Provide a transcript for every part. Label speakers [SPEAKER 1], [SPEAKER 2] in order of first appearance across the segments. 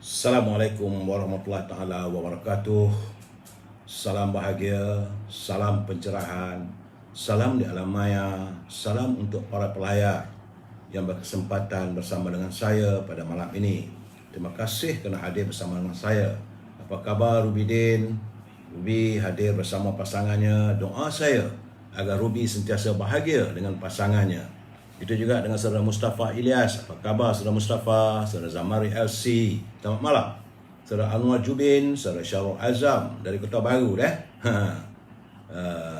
[SPEAKER 1] Assalamualaikum warahmatullahi taala wabarakatuh. Salam bahagia, salam pencerahan, salam di alam maya, salam untuk para pelayar yang berkesempatan bersama dengan saya pada malam ini. Terima kasih kerana hadir bersama dengan saya. Apa khabar Rubidin? Ruby hadir bersama pasangannya. Doa saya agar Ruby sentiasa bahagia dengan pasangannya. Itu juga dengan saudara Mustafa Ilyas. Apa khabar saudara Mustafa? Saudara Zamari LC. Selamat malam. Saudara Anwar Jubin, saudara Syarul Azam dari Kota Baru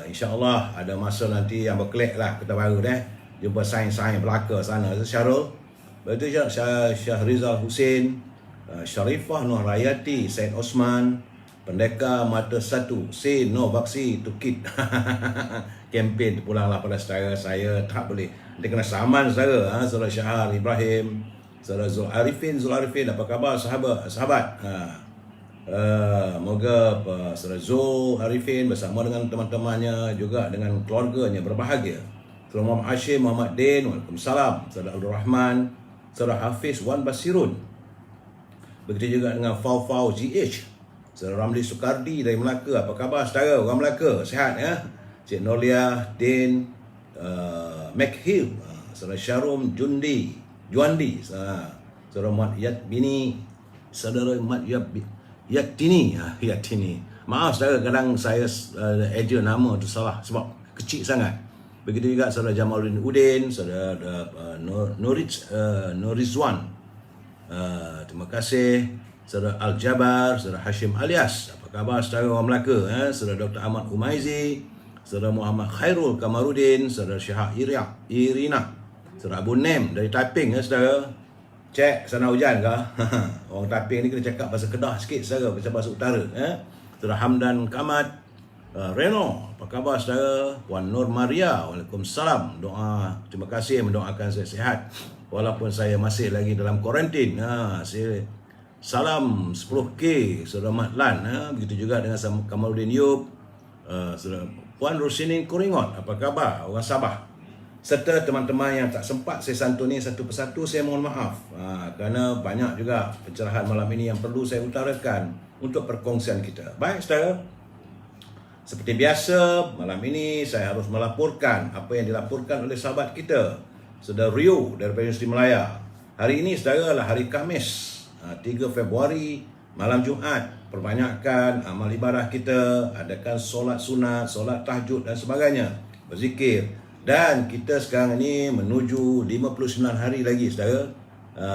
[SPEAKER 1] InsyaAllah ada masa nanti yang berkelek lah Kota Baru jumpa sains-sains belaka sana. Syarul. Begitu juga Syahrizal Hussein, Sharifah Nur Rayati, Syed Osman, Pendekar Mata Satu, say no vaksi to kid. Kempen pulanglah pada saudara saya, tak boleh. Dia kena saman saudara, saudara Syahar Ibrahim, saudara Zul Arifin, apa khabar sahabat? Moga saudara Zul Arifin bersama dengan teman-temannya juga dengan keluarganya berbahagia. Saudara Muhammad Hashim, Muhammad Din, Waalaikumsalam. Saudara Abdul Rahman, saudara Hafiz Wan Basirun. Begitu juga dengan Fau GH, saudara Ramli Sukardi dari Melaka. Apa khabar saudara orang Melaka? Sihat ya? Cik Nolia Din, McHill, saudara Syarum Juandi, saudara Mat Yatbini, saudara Mat Yatini. Maaf saudara, kadang saya eja nama tu salah sebab kecil sangat. Begitu juga saudara Jamaluddin Udin, saudara Norizwan. Terima kasih. Saudara Al-Jabar, saudara Hashim Alias. Apa khabar saudara orang Melaka? Saudara Dr. Ahmad Humaizi, saudara Muhammad Khairul Kamarudin, saudara Syahak Irina, saudara Abu Nem dari Taiping saudara. Cek sana hujan ke? Orang Taiping ni kena cakap bahasa Kedah sikit saudara, macam bahasa utara. Saudara Hamdan Kamat, Reno, apa khabar saudara? Puan Nur Maria, Waalaikumsalam. Doa, terima kasih mendoakan saya sihat walaupun saya masih lagi dalam kuarantin. Salam 10K saudara Matlan. Begitu juga dengan Kamaluddin Yub, saudara Puan Rusinin Kuringot, apa khabar orang Sabah, serta teman-teman yang tak sempat saya santuni satu persatu. Saya mohon maaf kerana banyak juga pencerahan malam ini yang perlu saya utarakan untuk perkongsian kita. Baik saudara, seperti biasa malam ini saya harus melaporkan apa yang dilaporkan oleh sahabat kita saudara Rio daripada Universiti Melaya. Hari ini saudara adalah hari Khamis, 3 Februari, malam Jumaat. Perbanyakkan amal ibadah kita, adakan solat sunat, solat tahajud dan sebagainya, berzikir. Dan kita sekarang ini menuju 59 hari lagi saudara.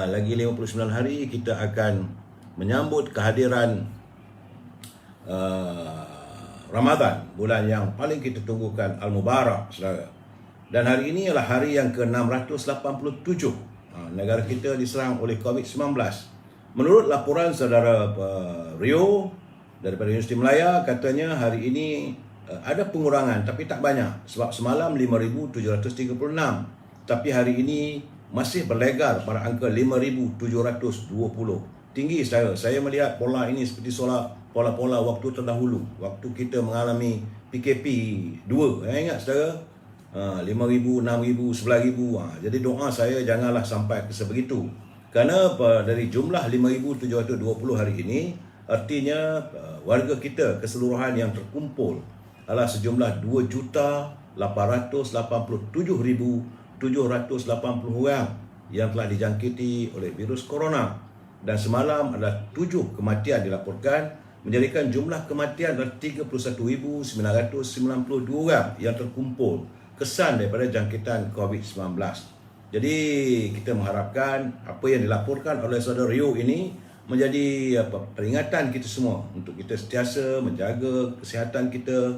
[SPEAKER 1] Lagi 59 hari kita akan menyambut kehadiran Ramadan, bulan yang paling kita tunggukan, Al-Mubarak saudara. Dan hari ini adalah hari yang ke-687 negara kita diserang oleh COVID-19. Menurut laporan saudara Rio daripada Universiti Melaya, katanya hari ini ada pengurangan tapi tak banyak. Sebab semalam 5,736, tapi hari ini masih berlegar pada angka 5,720. Tinggi saudara. Saya melihat pola ini seperti pola-pola waktu terdahulu, waktu kita mengalami PKP 2. Ingat saudara? 5,000, 6,000, 11,000. Jadi doa saya janganlah sampai ke sebegitu. Kerana dari jumlah 5,720 hari ini, artinya warga kita keseluruhan yang terkumpul adalah sejumlah 2,887,780 orang yang telah dijangkiti oleh virus corona. Dan semalam adalah 7 kematian dilaporkan, menjadikan jumlah kematian adalah 31,992 orang yang terkumpul kesan daripada jangkitan COVID-19. Jadi kita mengharapkan apa yang dilaporkan oleh saudara Rio ini menjadi peringatan kita semua untuk kita sentiasa menjaga kesihatan kita,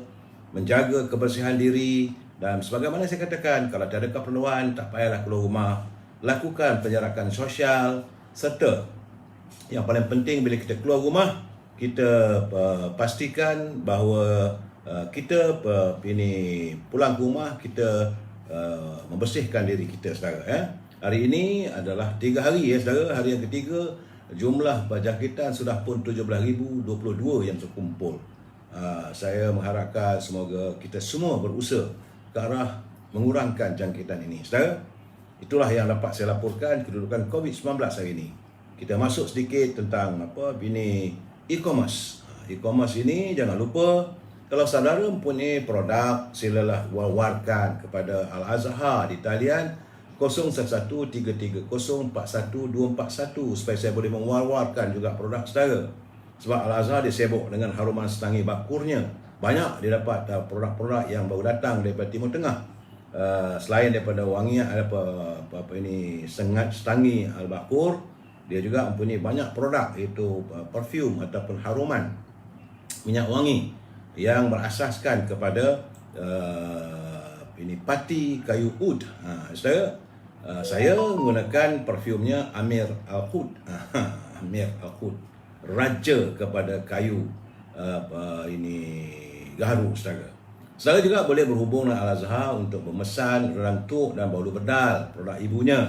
[SPEAKER 1] menjaga kebersihan diri, dan sebagaimana saya katakan, kalau tiada keperluan tak payahlah keluar rumah, lakukan penjarakan sosial, serta yang paling penting bila kita keluar rumah, kita pastikan bahawa kita pulang ke rumah, kita membersihkan diri kita saudara. Hari ini adalah 3 hari saudara. Hari yang ketiga, jumlah jangkitan sudah pun 17,022 yang terkumpul. Saya mengharapkan semoga kita semua berusaha ke arah mengurangkan jangkitan ini saudara. Itulah yang dapat saya laporkan kedudukan COVID-19 hari ini. kita masuk sedikit tentang ini e-commerce. E-commerce ini jangan lupa, kalau saudara mempunyai produk, silalah wawarkan kepada Al-Azhar di talian 0113304141 supaya saya boleh mewawarkan juga produk saudara. Sebab Al-Azhar dia sibuk dengan haruman setangi bakurnya. Banyak dia dapat produk-produk yang baru datang daripada Timur Tengah. Selain daripada wangian sengat setangi al-bakur, dia juga mempunyai banyak produk, iaitu perfume ataupun haruman minyak wangi yang berasaskan kepada pati kayu ud. Saya menggunakan perfumnya Amir Al-Khud. Amir Al-Khud, raja kepada kayu gaharu, saudara. Saudara juga boleh berhubung dengan Al-Azhar untuk memesan rantuk dan bolu bedal, produk ibunya.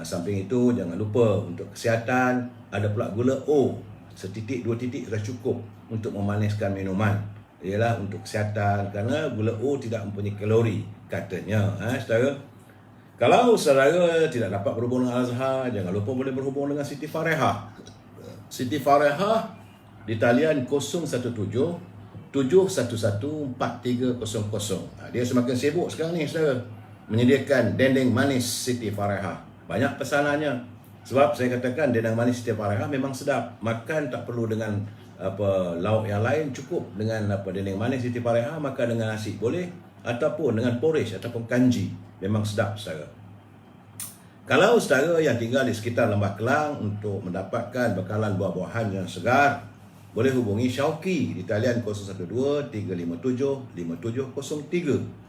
[SPEAKER 1] Samping itu, jangan lupa untuk kesihatan, ada pula gula O. Setitik, dua titik sudah cukup untuk memaniskan minuman. Ialah untuk kesihatan, kerana gula O tidak mempunyai kalori, katanya. Saudara, kalau saudara tidak dapat berhubung dengan Al-Azhar, jangan lupa boleh berhubung dengan Siti Farehah. Siti Farehah di talian 017-711-4300. Dia semakin sibuk sekarang ni, saudara, menyediakan dendeng manis Siti Farehah. Banyak pesanannya. Sebab saya katakan dendeng manis Siti Farehah memang sedap. Makan tak perlu dengan lauk yang lain, cukup dengan dendeng manis Siti Farehah. Makan dengan nasi boleh, ataupun dengan porridge ataupun kanji. Memang sedap, saudara. Kalau saudara yang tinggal di sekitar Lembah Kelang untuk mendapatkan bekalan buah-buahan yang segar, boleh hubungi Syauqi di talian 012-357-5703.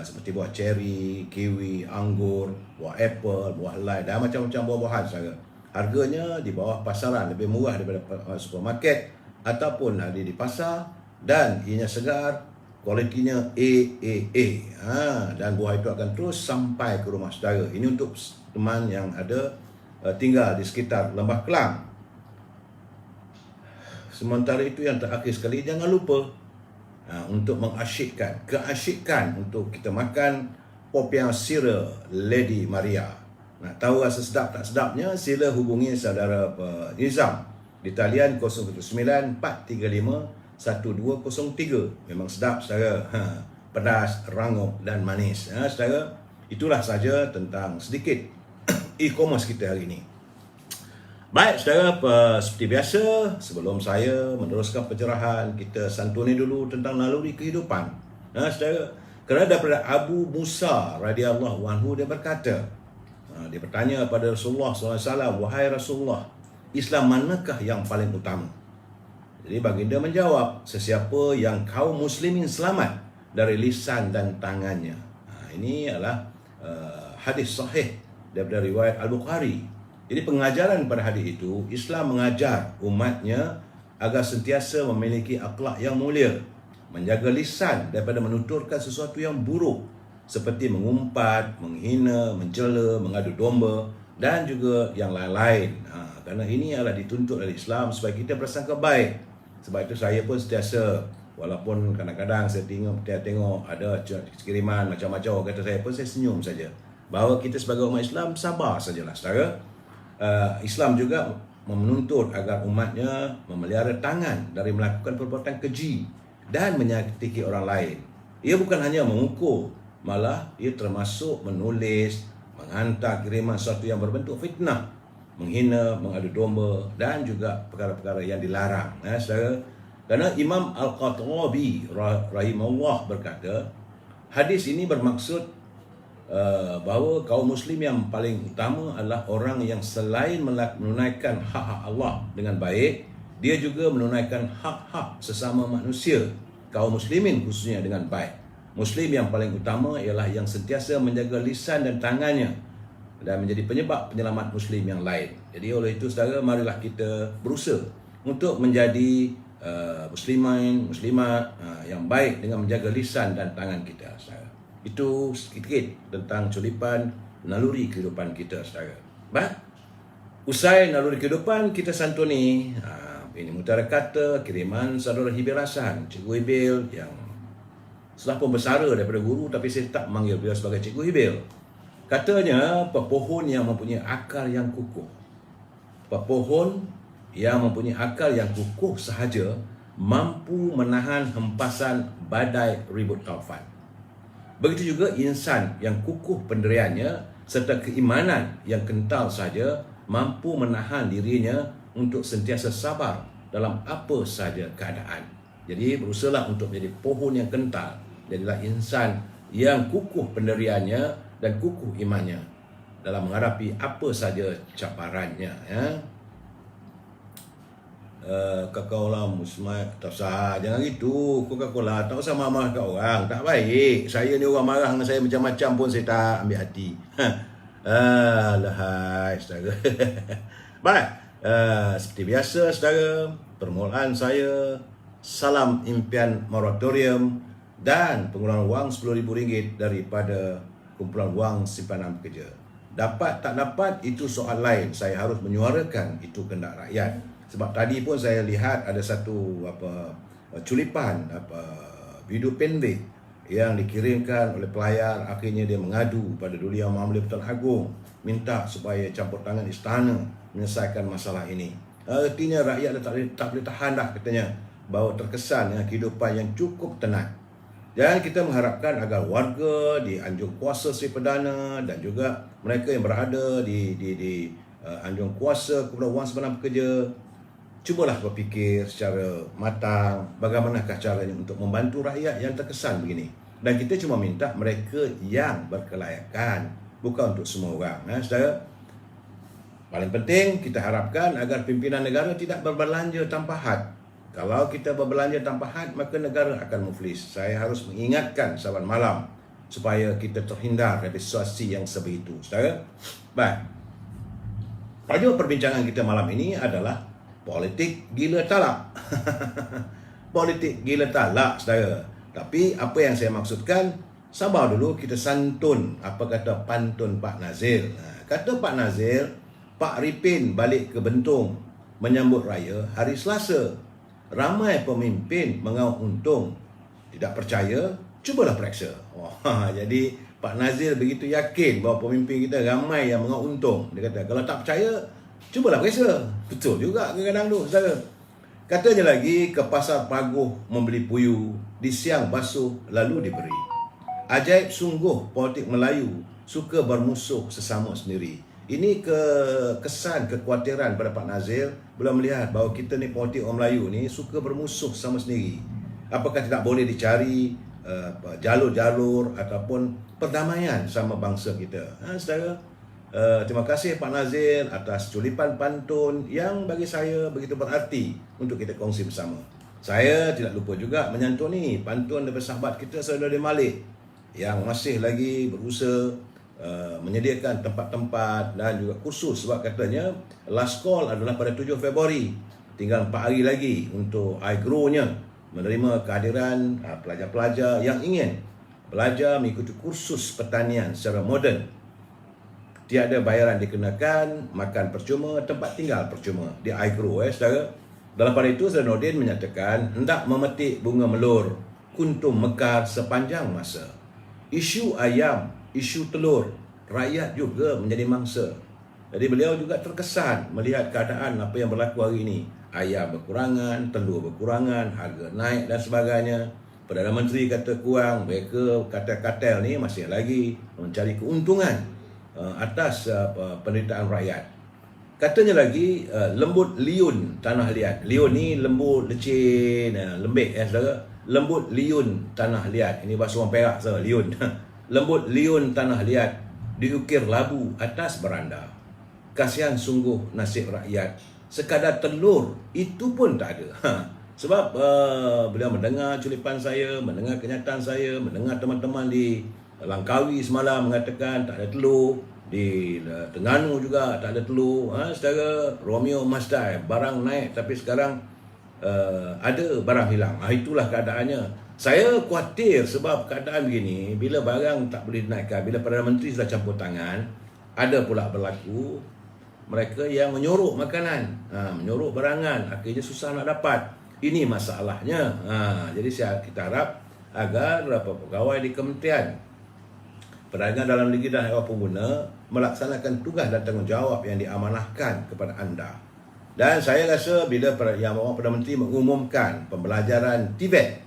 [SPEAKER 1] Seperti buah ceri, kiwi, anggur, buah apple, buah lime dan macam-macam buah-buahan, saudara. Harganya di bawah pasaran, lebih murah daripada supermarket ataupun ada di pasar, dan ianya segar, kualitinya AAA. Dan buah itu akan terus sampai ke rumah saudara. Ini untuk teman yang ada tinggal di sekitar Lembah Kelang. Sementara itu, yang terakhir sekali, jangan lupa untuk keasyikan untuk kita makan popiah sira Lady Maria. Nak tahu rasa sedap tak sedapnya, sila hubungi saudara Nizam di talian 019-435-1203. Memang sedap, saudara. Pedas, rangup dan manis. Saudara, itulah saja tentang sedikit e-commerce kita hari ini. Baik, saudara, seperti biasa, sebelum saya meneruskan pencerahan, kita santuni dulu tentang naluri kehidupan. Saudara, kerana daripada Abu Musa radhiyallahu anhu, dia berkata, dia bertanya pada Rasulullah SAW, "Wahai Rasulullah, Islam manakah yang paling utama?" Jadi baginda menjawab, "Sesiapa yang kaum muslimin selamat dari lisan dan tangannya." Ini adalah hadis sahih daripada riwayat Al-Bukhari. Jadi pengajaran pada hadis itu, Islam mengajar umatnya agar sentiasa memiliki akhlak yang mulia, menjaga lisan daripada menuturkan sesuatu yang buruk seperti mengumpat, menghina, mencela, mengadu domba dan juga yang lain-lain. Kerana ini adalah dituntut oleh Islam supaya kita bersangka baik. Sebab itu saya pun sentiasa, walaupun kadang-kadang saya tengok ada kiriman macam-macam, orang kata saya pun, saya senyum saja. Bahawa kita sebagai umat Islam sabar sajalah, saudara. Islam juga menuntut agar umatnya memelihara tangan dari melakukan perbuatan keji dan menyakiti orang lain. Ia bukan hanya mengukur, malah ia termasuk menulis, menghantar kiriman sesuatu yang berbentuk fitnah, menghina, mengadu domba dan juga perkara-perkara yang dilarang. Saudara, kerana Imam Al-Qurtubi rahimahullah berkata, hadis ini bermaksud bahawa kaum muslim yang paling utama adalah orang yang selain menunaikan hak-hak Allah dengan baik, dia juga menunaikan hak-hak sesama manusia, kaum muslimin khususnya, dengan baik. Muslim yang paling utama ialah yang sentiasa menjaga lisan dan tangannya dan menjadi penyebab penyelamat muslim yang lain. Jadi oleh itu, saudara, marilah kita berusaha untuk menjadi muslimat yang baik dengan menjaga lisan dan tangan kita, saudara. Itu sedikit tentang culipan naluri kehidupan kita, saudara. Baik, usai naluri kehidupan, kita santuni ini mutiara kata kiriman saudara Hibil Hasan, Cikgu Hibil, yang setelah pembesara daripada guru, tapi saya tak memanggil beliau sebagai Cikgu Hibil. Katanya, pohon yang mempunyai akar yang kukuh Pohon yang mempunyai akar yang kukuh sahaja mampu menahan hempasan badai ribut taufan. Begitu juga insan yang kukuh pendiriannya serta keimanan yang kental sahaja mampu menahan dirinya untuk sentiasa sabar dalam apa sahaja keadaan. Jadi berusahalah untuk menjadi pohon yang kental. Jadilah insan yang kukuh pendiriannya dan kukuh imannya dalam menghadapi apa sahaja cabarannya. Ya. Coca-Cola Musmat, tak usah, jangan gitu. Coca-Cola tak usah marah kat orang, tak baik. Saya ni orang marah dengan saya macam-macam pun saya tak ambil hati. Alahai saudara. Baik, seperti biasa saudara, permulaan saya salam impian moratorium dan pengeluaran wang RM10,000 daripada kumpulan wang simpanan pekerja. Dapat tak dapat itu soal lain. Saya harus menyuarakan itu kehendak rakyat. Sebab tadi pun saya lihat ada satu culipan video pendek yang dikirimkan oleh pelayar. Akhirnya dia mengadu pada Duli Yang Maha Pertuan Agong, minta supaya campur tangan istana menyelesaikan masalah ini. Artinya rakyat tak boleh tahan dah katanya, bahawa terkesan dengan kehidupan yang cukup tenang. Dan kita mengharapkan agar warga di anjung kuasa Seri Perdana dan juga mereka yang berada di anjung kuasa kumpulan wang simpanan pekerja cubalah berfikir secara matang bagaimanakah caranya untuk membantu rakyat yang terkesan begini. Dan kita cuma minta mereka yang berkelayakan, bukan untuk semua orang. Saudara, paling penting kita harapkan agar pimpinan negara tidak berbelanja tanpa had. Kalau kita berbelanja tanpa had, maka negara akan muflis. Saya harus mengingatkan saban malam supaya kita terhindar dari situasi yang sebegitu. Saudara, baik. Tajuk perbincangan kita malam ini adalah politik gila talak. Politik gila talak, saudara. Tapi apa yang saya maksudkan, sabar dulu kita santun apa kata pantun Pak Nazir. Kata Pak Nazir, Pak Ripin balik ke Bentong menyambut raya hari Selasa. Ramai pemimpin mengauk untung. Tidak percaya, cubalah periksa. Jadi Pak Nazir begitu yakin bahawa pemimpin kita ramai yang mengauk untung. Dia kata, kalau tak percaya, cubalah periksa. Betul juga kadang-kadang tu, saudara. Katanya lagi, ke pasar Paguh membeli puyuh, di siang basuh lalu diberi. Ajaib sungguh politik Melayu, suka bermusuh sesama sendiri. Ini kesan kekhawatiran pada Pak Nazir bila melihat bahawa kita ni politik orang Melayu ni suka bermusuh sama sendiri. Apakah tidak boleh dicari jalur-jalur ataupun perdamaian sama bangsa kita? Saudara, terima kasih Pak Nazir atas culipan pantun yang bagi saya begitu berarti untuk kita kongsi bersama. Saya tidak lupa juga menyantuni pantun daripada sahabat kita Saudara Malik yang masih lagi berusaha menyediakan tempat-tempat dan juga kursus, sebab katanya last call adalah pada 7 Februari. Tinggal 4 hari lagi untuk iGrow-nya menerima kehadiran pelajar-pelajar yang ingin belajar mengikuti kursus pertanian secara moden. Tiada bayaran dikenakan, makan percuma, tempat tinggal percuma di iGrow, saudara. Dalam pada itu, Saudara Nordin menyatakan hendak memetik bunga melur, kuntum mekar sepanjang masa. Isu ayam, isu telur, rakyat juga menjadi mangsa. Jadi beliau juga terkesan melihat keadaan apa yang berlaku hari ini. Ayam berkurangan, telur berkurangan, harga naik dan sebagainya. Perdana Menteri kata kurang, mereka kata kartel ni masih lagi mencari keuntungan atas penderitaan rakyat. Katanya lagi, lembut liun tanah liat. Liun ni lembut, lecin, lembek, saudara. Lembut liun tanah liat. Ini bahasa orang Perak, saudara, liun. Lembut liun tanah liat, diukir labu atas beranda. Kasihan sungguh nasib rakyat, sekadar telur itu pun tak ada. Sebab beliau mendengar culipan saya, mendengar kenyataan saya, mendengar teman-teman di Langkawi semalam mengatakan tak ada telur, di Terengganu juga tak ada telur. Saudara, Romeo Mazda, barang naik tapi sekarang ada barang hilang. Itulah keadaannya. Saya khawatir sebab keadaan begini, bila barang tak boleh dinaikkan, bila Perdana Menteri sudah campur tangan, ada pula berlaku mereka yang menyorok makanan, menyorok barangan, akhirnya susah nak dapat. Ini masalahnya. Jadi kita harap agar pegawai di kementerian Perdagangan dalam negeri dan hasil pengguna melaksanakan tugas dan tanggungjawab yang diamanahkan kepada anda. Dan saya rasa bila Yang Berhormat Perdana Menteri mengumumkan pembelajaran TVET,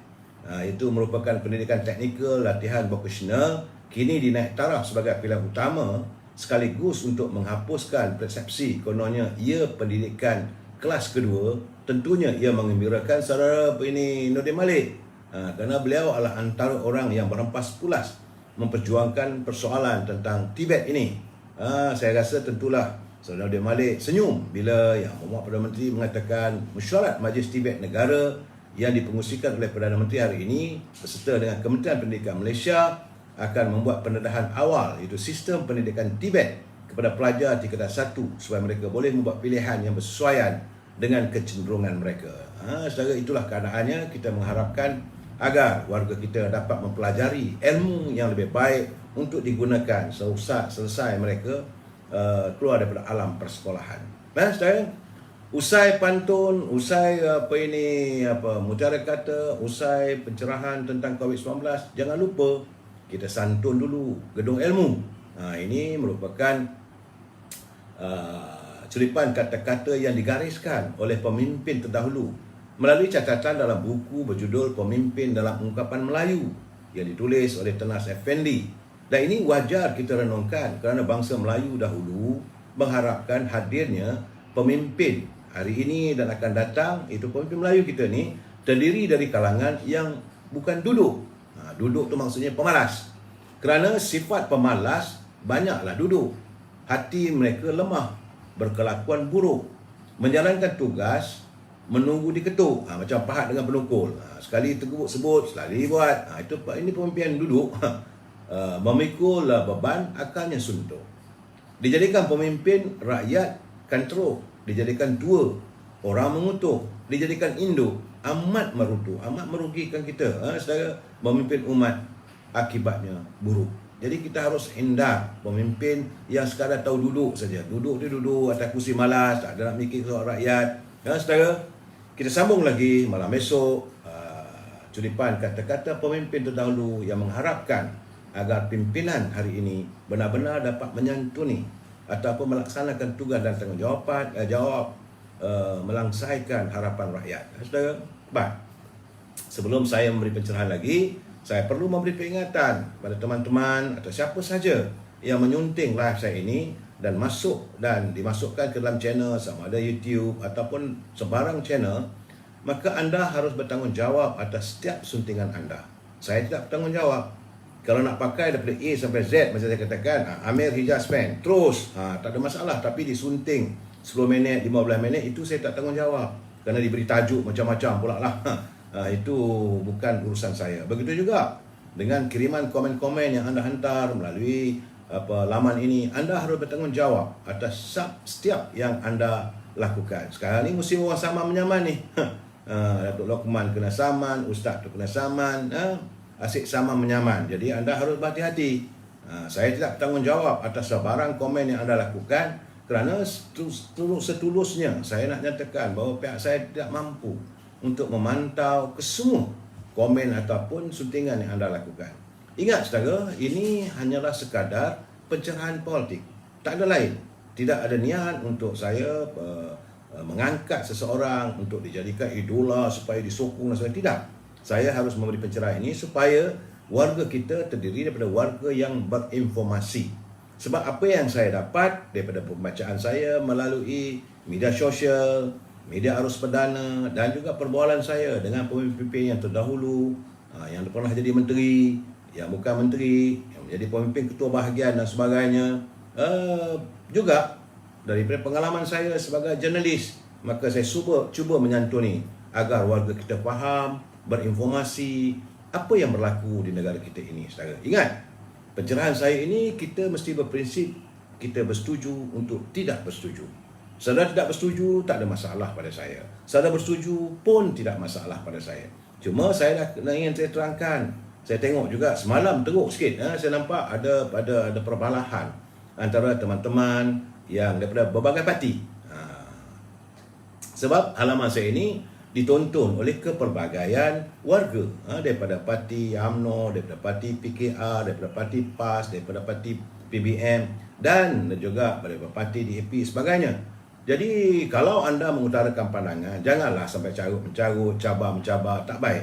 [SPEAKER 1] itu merupakan pendidikan teknikal latihan vocational, kini dinaik taraf sebagai pilihan utama sekaligus untuk menghapuskan persepsi kononnya ia pendidikan kelas kedua. Tentunya ia mengembirakan saudara ini Nordin Malik, kerana beliau adalah antara orang yang berempas pulas memperjuangkan persoalan tentang Tibet ini. Saya rasa tentulah saudara Nordin Malik senyum bila Yang Berhormat Perdana Menteri mengatakan mesyuarat Majlis Tibet Negara yang dipengusikan oleh Perdana Menteri hari ini beserta dengan Kementerian Pendidikan Malaysia akan membuat pendedahan awal, iaitu sistem pendidikan Tibet kepada pelajar tingkatan 1 supaya mereka boleh membuat pilihan yang bersesuaian dengan kecenderungan mereka. Secara itulah keadaannya. Kita mengharapkan agar warga kita dapat mempelajari ilmu yang lebih baik untuk digunakan selesai mereka keluar daripada alam persekolahan. Saudara, usai pantun, usai mutiara kata, usai pencerahan tentang COVID-19, jangan lupa kita santun dulu gedung ilmu. Ini merupakan celipan kata-kata yang digariskan oleh pemimpin terdahulu melalui catatan dalam buku berjudul Pemimpin dalam Ungkapan Melayu yang ditulis oleh Tenas Effendi. Dan ini wajar kita renungkan kerana bangsa Melayu dahulu mengharapkan hadirnya pemimpin hari ini dan akan datang. Itu pemimpin Melayu kita ni terdiri dari kalangan yang bukan duduk. Duduk tu maksudnya pemalas. Kerana sifat pemalas banyaklah duduk. Hati mereka lemah, berkelakuan buruk, menjalankan tugas, menunggu diketuk. Macam pahat dengan penukul. Sekali tergubuk sebut, sekali buat. Ini pemimpin duduk. Memikul beban akalnya suntuk. Dijadikan pemimpin, rakyat kan teruk. Dijadikan tua, orang mengutuk. Dijadikan induk, amat merutu, amat merugikan kita. Saudara, memimpin umat akibatnya buruk. Jadi kita harus hindar pemimpin yang sekadar tahu duduk saja. Duduk atas kursi malas, tak ada nak mikir soal rakyat. Saudara, kita sambung lagi malam esok curipan kata-kata pemimpin terdahulu yang mengharapkan agar pimpinan hari ini benar-benar dapat menyantuni ataupun melaksanakan tugas dan tanggungjawab melangsaikan harapan rakyat. Saudara, sebelum saya memberi pencerahan lagi, saya perlu memberi peringatan pada teman-teman atau siapa saja yang menyunting live saya ini dan dimasukkan ke dalam channel sama ada YouTube ataupun sebarang channel, maka anda harus bertanggungjawab atas setiap suntingan anda. Saya tidak bertanggungjawab. Kalau nak pakai daripada A sampai Z, macam saya katakan, Amir Hijaz fan, terus, tak ada masalah. Tapi disunting 10 minit, 15 minit, itu saya tak tanggungjawab. Kerana diberi tajuk macam-macam pula lah. Itu bukan urusan saya. Begitu juga dengan kiriman komen-komen yang anda hantar melalui laman ini, anda harus bertanggungjawab atas setiap yang anda lakukan. Sekarang ni musim orang saman menyaman ni. Datuk Lokman kena saman, Ustaz tu kena saman, asyik saman menyaman. Jadi anda harus berhati-hati. Saya tidak bertanggungjawab atas sebarang komen yang anda lakukan, kerana setulusnya saya nak nyatakan bahawa pihak saya tidak mampu untuk memantau kesemua komen ataupun suntingan yang anda lakukan. Ingat saudara, ini hanyalah sekadar pencerahan politik. Tak ada lain. Tidak ada niat untuk saya mengangkat seseorang untuk dijadikan idola supaya disokong dan sebagainya. Tidak. Saya harus memberi pencerahan ini supaya warga kita terdiri daripada warga yang berinformasi. Sebab apa yang saya dapat daripada pembacaan saya melalui media sosial, media arus perdana dan juga perbualan saya dengan pemimpin yang terdahulu, yang pernah jadi menteri, yang bukan menteri, yang menjadi pemimpin ketua bahagian dan sebagainya, juga daripada pengalaman saya sebagai jurnalis, maka saya cuba menyantuni agar warga kita faham, berinformasi apa yang berlaku di negara kita ini, saudara. Ingat, pencerahan saya ini kita mesti berprinsip kita bersetuju untuk tidak bersetuju. Saudara tidak bersetuju, tak ada masalah pada saya. Saudara bersetuju pun tidak masalah pada saya. Cuma saya ingin saya terangkan. Saya tengok juga semalam teruk sikit, saya nampak ada perbalahan antara teman-teman yang daripada berbagai parti. Sebab halaman saya ini ditonton oleh kepelbagaian warga, daripada parti UMNO, daripada parti PKR, daripada parti PAS, daripada parti PBM dan juga daripada parti DAP sebagainya. Jadi kalau anda mengutarakan pandangan, janganlah sampai carut-mencarut, cabar-mencabar, tak baik.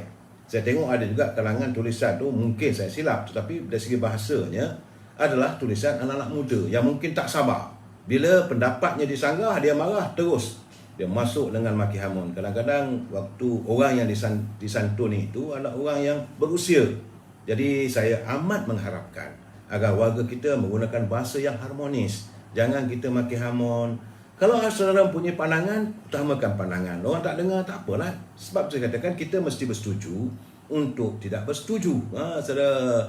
[SPEAKER 1] Saya tengok ada juga kalangan tulisan tu, mungkin saya silap, tetapi dari segi bahasanya adalah tulisan anak-anak muda yang mungkin tak sabar. Bila pendapatnya disanggah, dia marah terus. Dia masuk dengan maki hamun. Kadang-kadang waktu orang yang disantuni itu adalah orang yang berusia. Jadi saya amat mengharapkan agar warga kita menggunakan bahasa yang harmonis. Jangan kita maki hamun. Kalau saudara punya pandangan, utamakan pandangan. Orang tak dengar, tak apalah. Sebab saya katakan kita mesti bersetuju untuk tidak bersetuju. Saudara,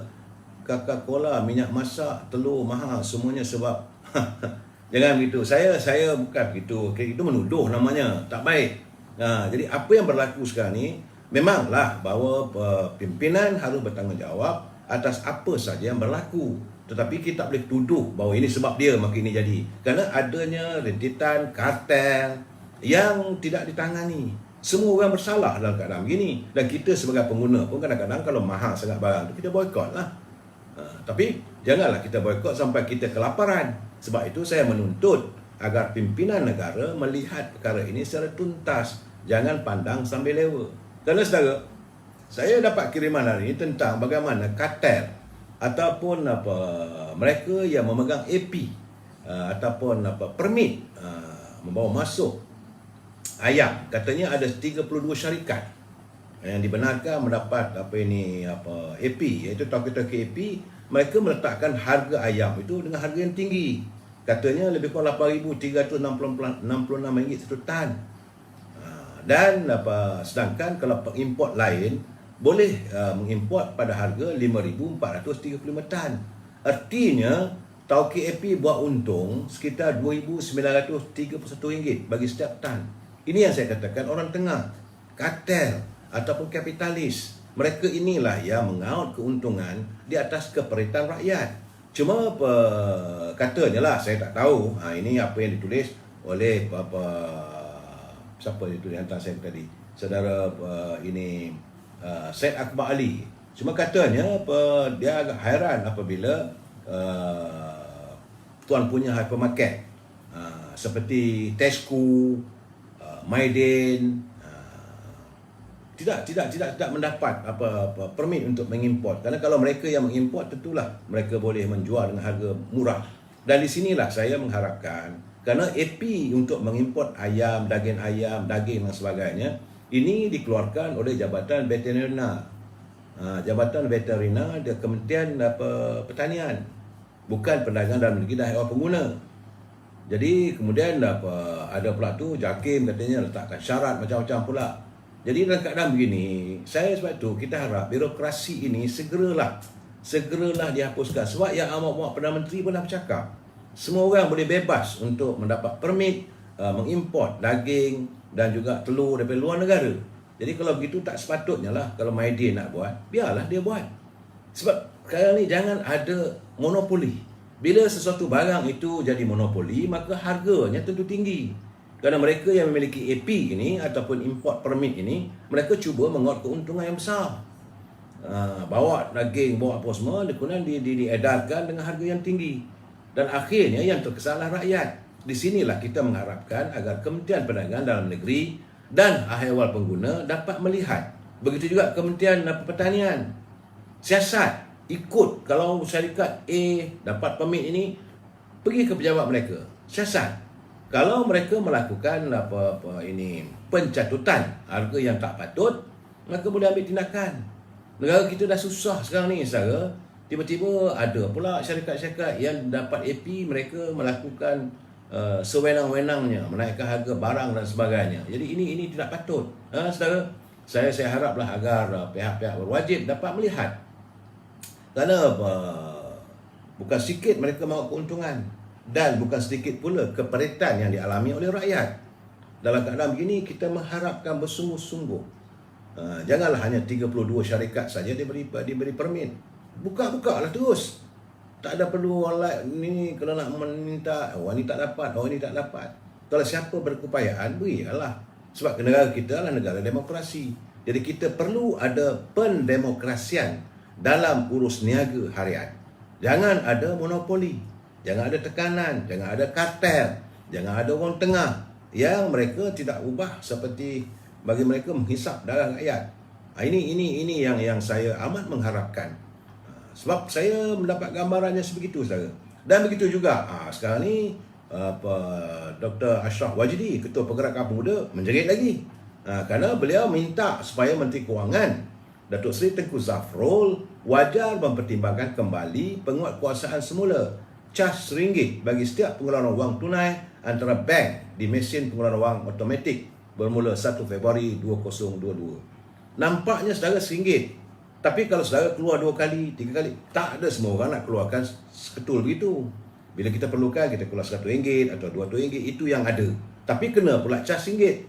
[SPEAKER 1] Coca-Cola, minyak masak, telur mahal, semuanya sebab jangan begitu. Saya bukan begitu. Itu menuduh namanya. Tak baik. Jadi apa yang berlaku sekarang ni, memanglah bahawa pimpinan harus bertanggungjawab atas apa saja yang berlaku. Tetapi kita tak boleh tuduh bahawa ini sebab dia maka ini jadi. Kerana adanya rentetan kartel yang tidak ditangani. Semua orang bersalah dalam keadaan begini. Dan kita sebagai pengguna pun kadang-kadang kalau mahal sangat barang tu, kita boykot lah. Tapi janganlah kita boykot sampai kita kelaparan. Sebab itu saya menuntut agar pimpinan negara melihat perkara ini secara tuntas. Jangan pandang sambil lewa. Kerana saudara, saya dapat kiriman hari ini tentang bagaimana kartel ataupun mereka yang memegang AP ataupun permit membawa masuk ayam. Katanya ada 32 syarikat yang dibenarkan mendapat AP, iaitu token-token AP. Mereka meletakkan harga ayam itu dengan harga yang tinggi. Katanya lebih kurang RM8,366 satu tan. Dan sedangkan kalau pengimport lain boleh mengimport pada harga RM5,435 tan. Artinya tauke AP buat untung sekitar RM2,931 bagi setiap tan. Ini yang saya katakan orang tengah, kartel ataupun kapitalis. Mereka inilah yang mengaut keuntungan di atas keperitan rakyat. Cuma katanya lah, saya tak tahu. Ini apa yang ditulis oleh siapa itu yang hantar saya tadi, saudara Syed Akbar Ali. Cuma katanya dia agak hairan apabila tuan punya hypermarket seperti Tesco, Maiden tidak mendapat permit untuk mengimport. Kerana kalau mereka yang mengimport, tentulah mereka boleh menjual dengan harga murah. Dan di sinilah saya mengharapkan, kerana AP untuk mengimport ayam, daging dan sebagainya, ini dikeluarkan oleh Jabatan Veterina. Jabatan Veterina di Kementerian Pertanian, bukan Perdagangan Dalam Negeri dan Haiwan Pengguna. Jadi kemudian ada pula tu JAKIM katanya letakkan syarat macam-macam pula. Jadi dalam keadaan begini, saya sebab tu kita harap birokrasi ini segeralah dihapuskan. Sebab yang amat Perdana Menteri pun dah bercakap, semua orang boleh bebas untuk mendapat permit mengimport daging dan juga telur daripada luar negara. Jadi kalau begitu tak sepatutnya lah kalau Maidin nak buat, biarlah dia buat. Sebab sekarang ni jangan ada monopoli. Bila sesuatu barang itu jadi monopoli, maka harganya tentu tinggi. Kerana mereka yang memiliki AP ini ataupun import permit ini, mereka cuba mengaut keuntungan yang besar. Bawa daging, bawa apa semua, kemudian diedarkan dengan harga yang tinggi. Dan akhirnya yang terkesanlah rakyat. Di sinilah kita mengharapkan agar Kementerian Perdagangan Dalam Negeri dan Haiwan Pengguna dapat melihat. Begitu juga Kementerian Pertanian. Siasat, ikut. Kalau syarikat A dapat permit ini, pergi ke pejabat mereka. Siasat. Kalau mereka melakukan pencatutan harga yang tak patut, maka boleh ambil tindakan. Negara kita dah susah sekarang ni, saudara. Tiba-tiba ada pula syarikat-syarikat yang dapat AP, mereka melakukan sewenang-wenangnya, menaikkan harga barang dan sebagainya. Jadi ini tidak patut. Saudara, saya haraplah agar pihak-pihak berwajib dapat melihat. Kerana bukan sikit mereka mahu keuntungan. Dan bukan sedikit pula keperitan yang dialami oleh rakyat. Dalam keadaan begini, kita mengharapkan bersungguh-sungguh. Janganlah hanya 32 syarikat saja diberi permit. Buka-bukalah terus. Tak ada perlu orang lain ni kalau nak meminta, ini tak dapat, ini tak dapat. Kalau siapa berkeupayaan, berilah. Sebab negara kita adalah negara demokrasi. Jadi kita perlu ada pendemokrasian dalam urus niaga harian. Jangan ada monopoli, jangan ada tekanan, jangan ada kartel, jangan ada orang tengah yang mereka tidak ubah seperti bagi mereka menghisap darah rakyat. Ini yang saya amat mengharapkan. Sebab saya mendapat gambarannya sebegitu, saudara. Dan begitu juga sekarang ni Dr. Ashraf Wajdi, Ketua Pergerakan Pemuda, menjerit lagi. Kerana beliau minta supaya Menteri Kewangan Datuk Seri Tengku Zafrul wajar mempertimbangkan kembali penguatkuasaan semula cas RM1 bagi setiap pengeluaran wang tunai antara bank di mesin pengeluaran wang automatik bermula 1 Februari 2022. Nampaknya saudara RM1. Tapi kalau saudara keluar 2 kali, 3 kali, tak ada semua orang nak keluarkan seketul begitu. Bila kita perlukan, kita keluar RM100 atau RM200, itu yang ada. Tapi kena pula cas RM1.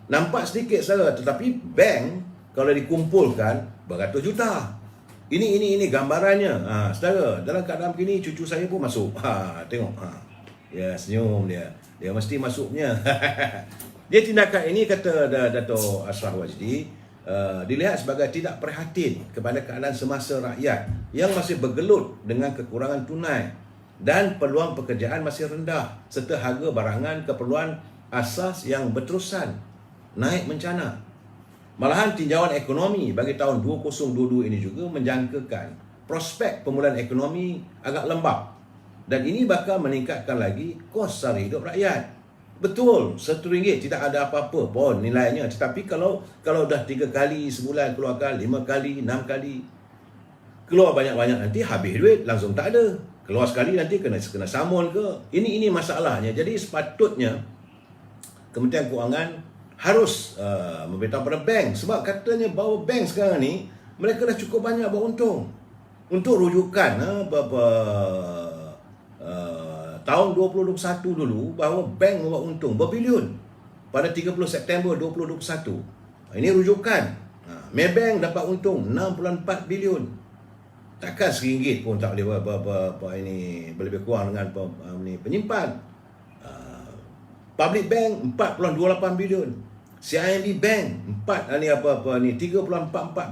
[SPEAKER 1] Nampak sedikit saudara, tetapi bank kalau dikumpulkan beratus juta. Ini gambarannya. Saudara, dalam keadaan begini cucu saya pun masuk. Tengok. Ya, senyum dia. Dia mesti masuknya. Dia tindakan ini, kata Dato' Ashraf Wajdi, dilihat sebagai tidak prihatin kepada keadaan semasa rakyat yang masih bergelut dengan kekurangan tunai dan peluang pekerjaan masih rendah serta harga barangan keperluan asas yang berterusan naik mencana. Malahan tinjauan ekonomi bagi tahun 2022 ini juga menjangkakan prospek pemulihan ekonomi agak lembap dan ini bakal meningkatkan lagi kos sara hidup rakyat. Betul, RM1 tidak ada apa-apa pun nilainya, tetapi kalau dah 3 kali sebulan keluarkan, 5 kali, 6 kali, keluar banyak-banyak nanti habis duit, langsung tak ada. Keluar sekali nanti kena samun ke. Ini masalahnya. Jadi sepatutnya Kementerian Kewangan harus memberitahu pada bank, sebab katanya bahawa bank sekarang ni mereka dah cukup banyak beruntung. Untuk rujukan tahun 2021 dulu, bahawa bank membuat untung berbilion pada 30 September 2021. Ini rujukan. Maybank dapat untung 6.4 bilion. Takkan RM1 pun tak boleh lebih kurang dengan penyimpan. Public Bank 4.28 bilion. CIMB Bank 3.44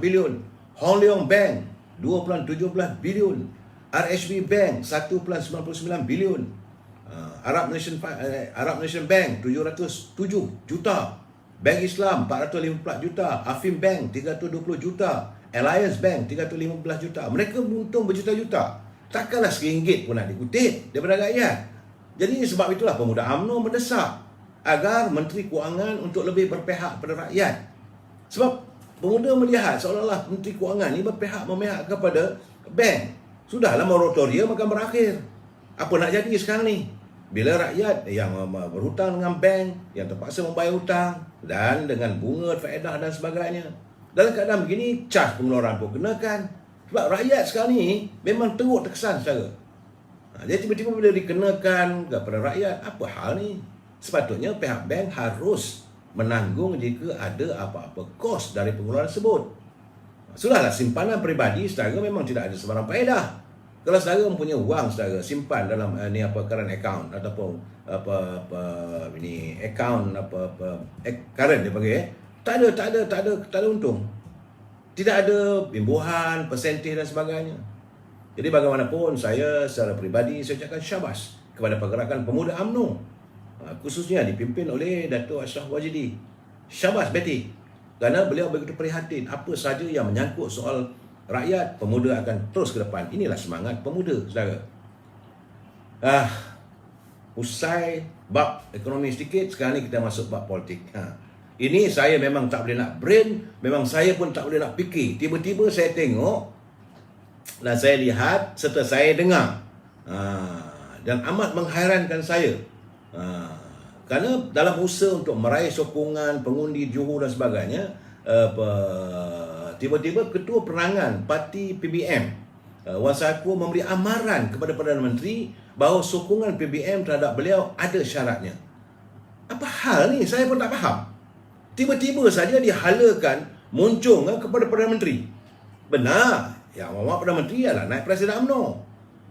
[SPEAKER 1] bilion. Hong Leong Bank 2.17 bilion. RHB Bank 1.99 bilion. Arab Nation Bank 707 juta. Bank Islam 450 juta. Afim Bank 320 juta. Alliance Bank 315 juta. Mereka untung berjuta-juta. Takkanlah RM1 pun nak dikutip daripada rakyat. Jadi sebab itulah Pemuda UMNO mendesak agar Menteri Kewangan untuk lebih berpihak pada rakyat. Sebab pemuda melihat seolah-olah Menteri Kewangan ni memihak kepada bank. Sudahlah moratorium akan berakhir. Apa nak jadi sekarang ni? Bila rakyat yang berhutang dengan bank, yang terpaksa membayar hutang dan dengan bunga, faedah dan sebagainya, dalam keadaan begini, cas pengeluaran pun kenakan. Sebab rakyat sekarang ni memang teruk terkesan secara. Jadi tiba-tiba bila dikenakan kepada rakyat, apa hal ni? Sepatutnya pihak bank harus menanggung jika ada apa-apa kos dari pengeluaran tersebut. Sudahlah, simpanan peribadi saudara memang tidak ada sebarang faedah. Kalau saudara mempunyai wang saudara simpan dalam current account ataupun current dia panggil, tak ada untung. Tidak ada imbuhan, persentage dan sebagainya. Jadi bagaimanapun saya secara peribadi saya ucapkan syabas kepada Pergerakan Pemuda UMNO, khususnya dipimpin oleh Dato' Ashraf Wajdi. Syabas Betty, kerana beliau begitu prihatin apa sahaja yang menyangkut soal rakyat. Pemuda akan terus ke depan. Inilah semangat pemuda, saudara. Usai bab ekonomi sedikit, sekarang ni kita masuk bab politik. Ini saya memang tak boleh nak brain, memang saya pun tak boleh nak fikir. Tiba-tiba saya tengok dan saya lihat serta saya dengar, dan amat menghairankan saya, kerana dalam usaha untuk meraih sokongan pengundi Johor dan sebagainya, tiba-tiba Ketua Penerangan Parti PBM Wan Saiful memberi amaran kepada Perdana Menteri bahawa sokongan PBM terhadap beliau ada syaratnya. Apa hal ni? Saya pun tak faham. Tiba-tiba saja dihalakan muncung kepada Perdana Menteri. Benar, yang mahu Perdana Menteri ialah naib Presiden UMNO.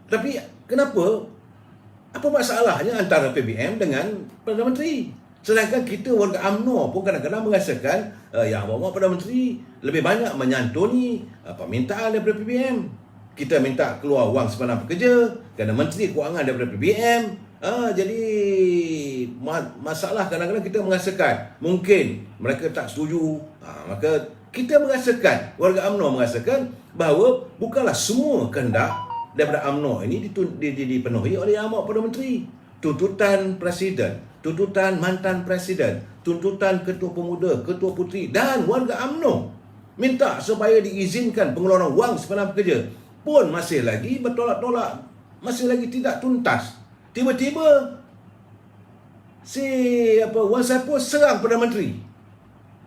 [SPEAKER 1] Tapi kenapa? Apa masalahnya antara PBM dengan Perdana Menteri? Sedangkan kita warga UMNO pun kadang-kadang merasakan Yang Berhormat Perdana Menteri lebih banyak menyantuni permintaan daripada PBM. Kita minta keluar wang simpanan pekerja kerana Menteri Kewangan daripada PBM. Jadi masalah kadang-kadang kita merasakan mungkin mereka tak setuju. Maka kita merasakan, warga UMNO merasakan bahawa bukanlah semua kehendak daripada UMNO ini dipenuhi oleh Yang Berhormat Perdana Menteri. Tuntutan Presiden, tuntutan mantan Presiden, tuntutan Ketua Pemuda, Ketua Puteri dan warga UMNO minta supaya diizinkan pengeluaran wang simpanan pekerja pun masih lagi bertolak-tolak, masih lagi tidak tuntas. Tiba-tiba Wan Saipul serang Perdana Menteri.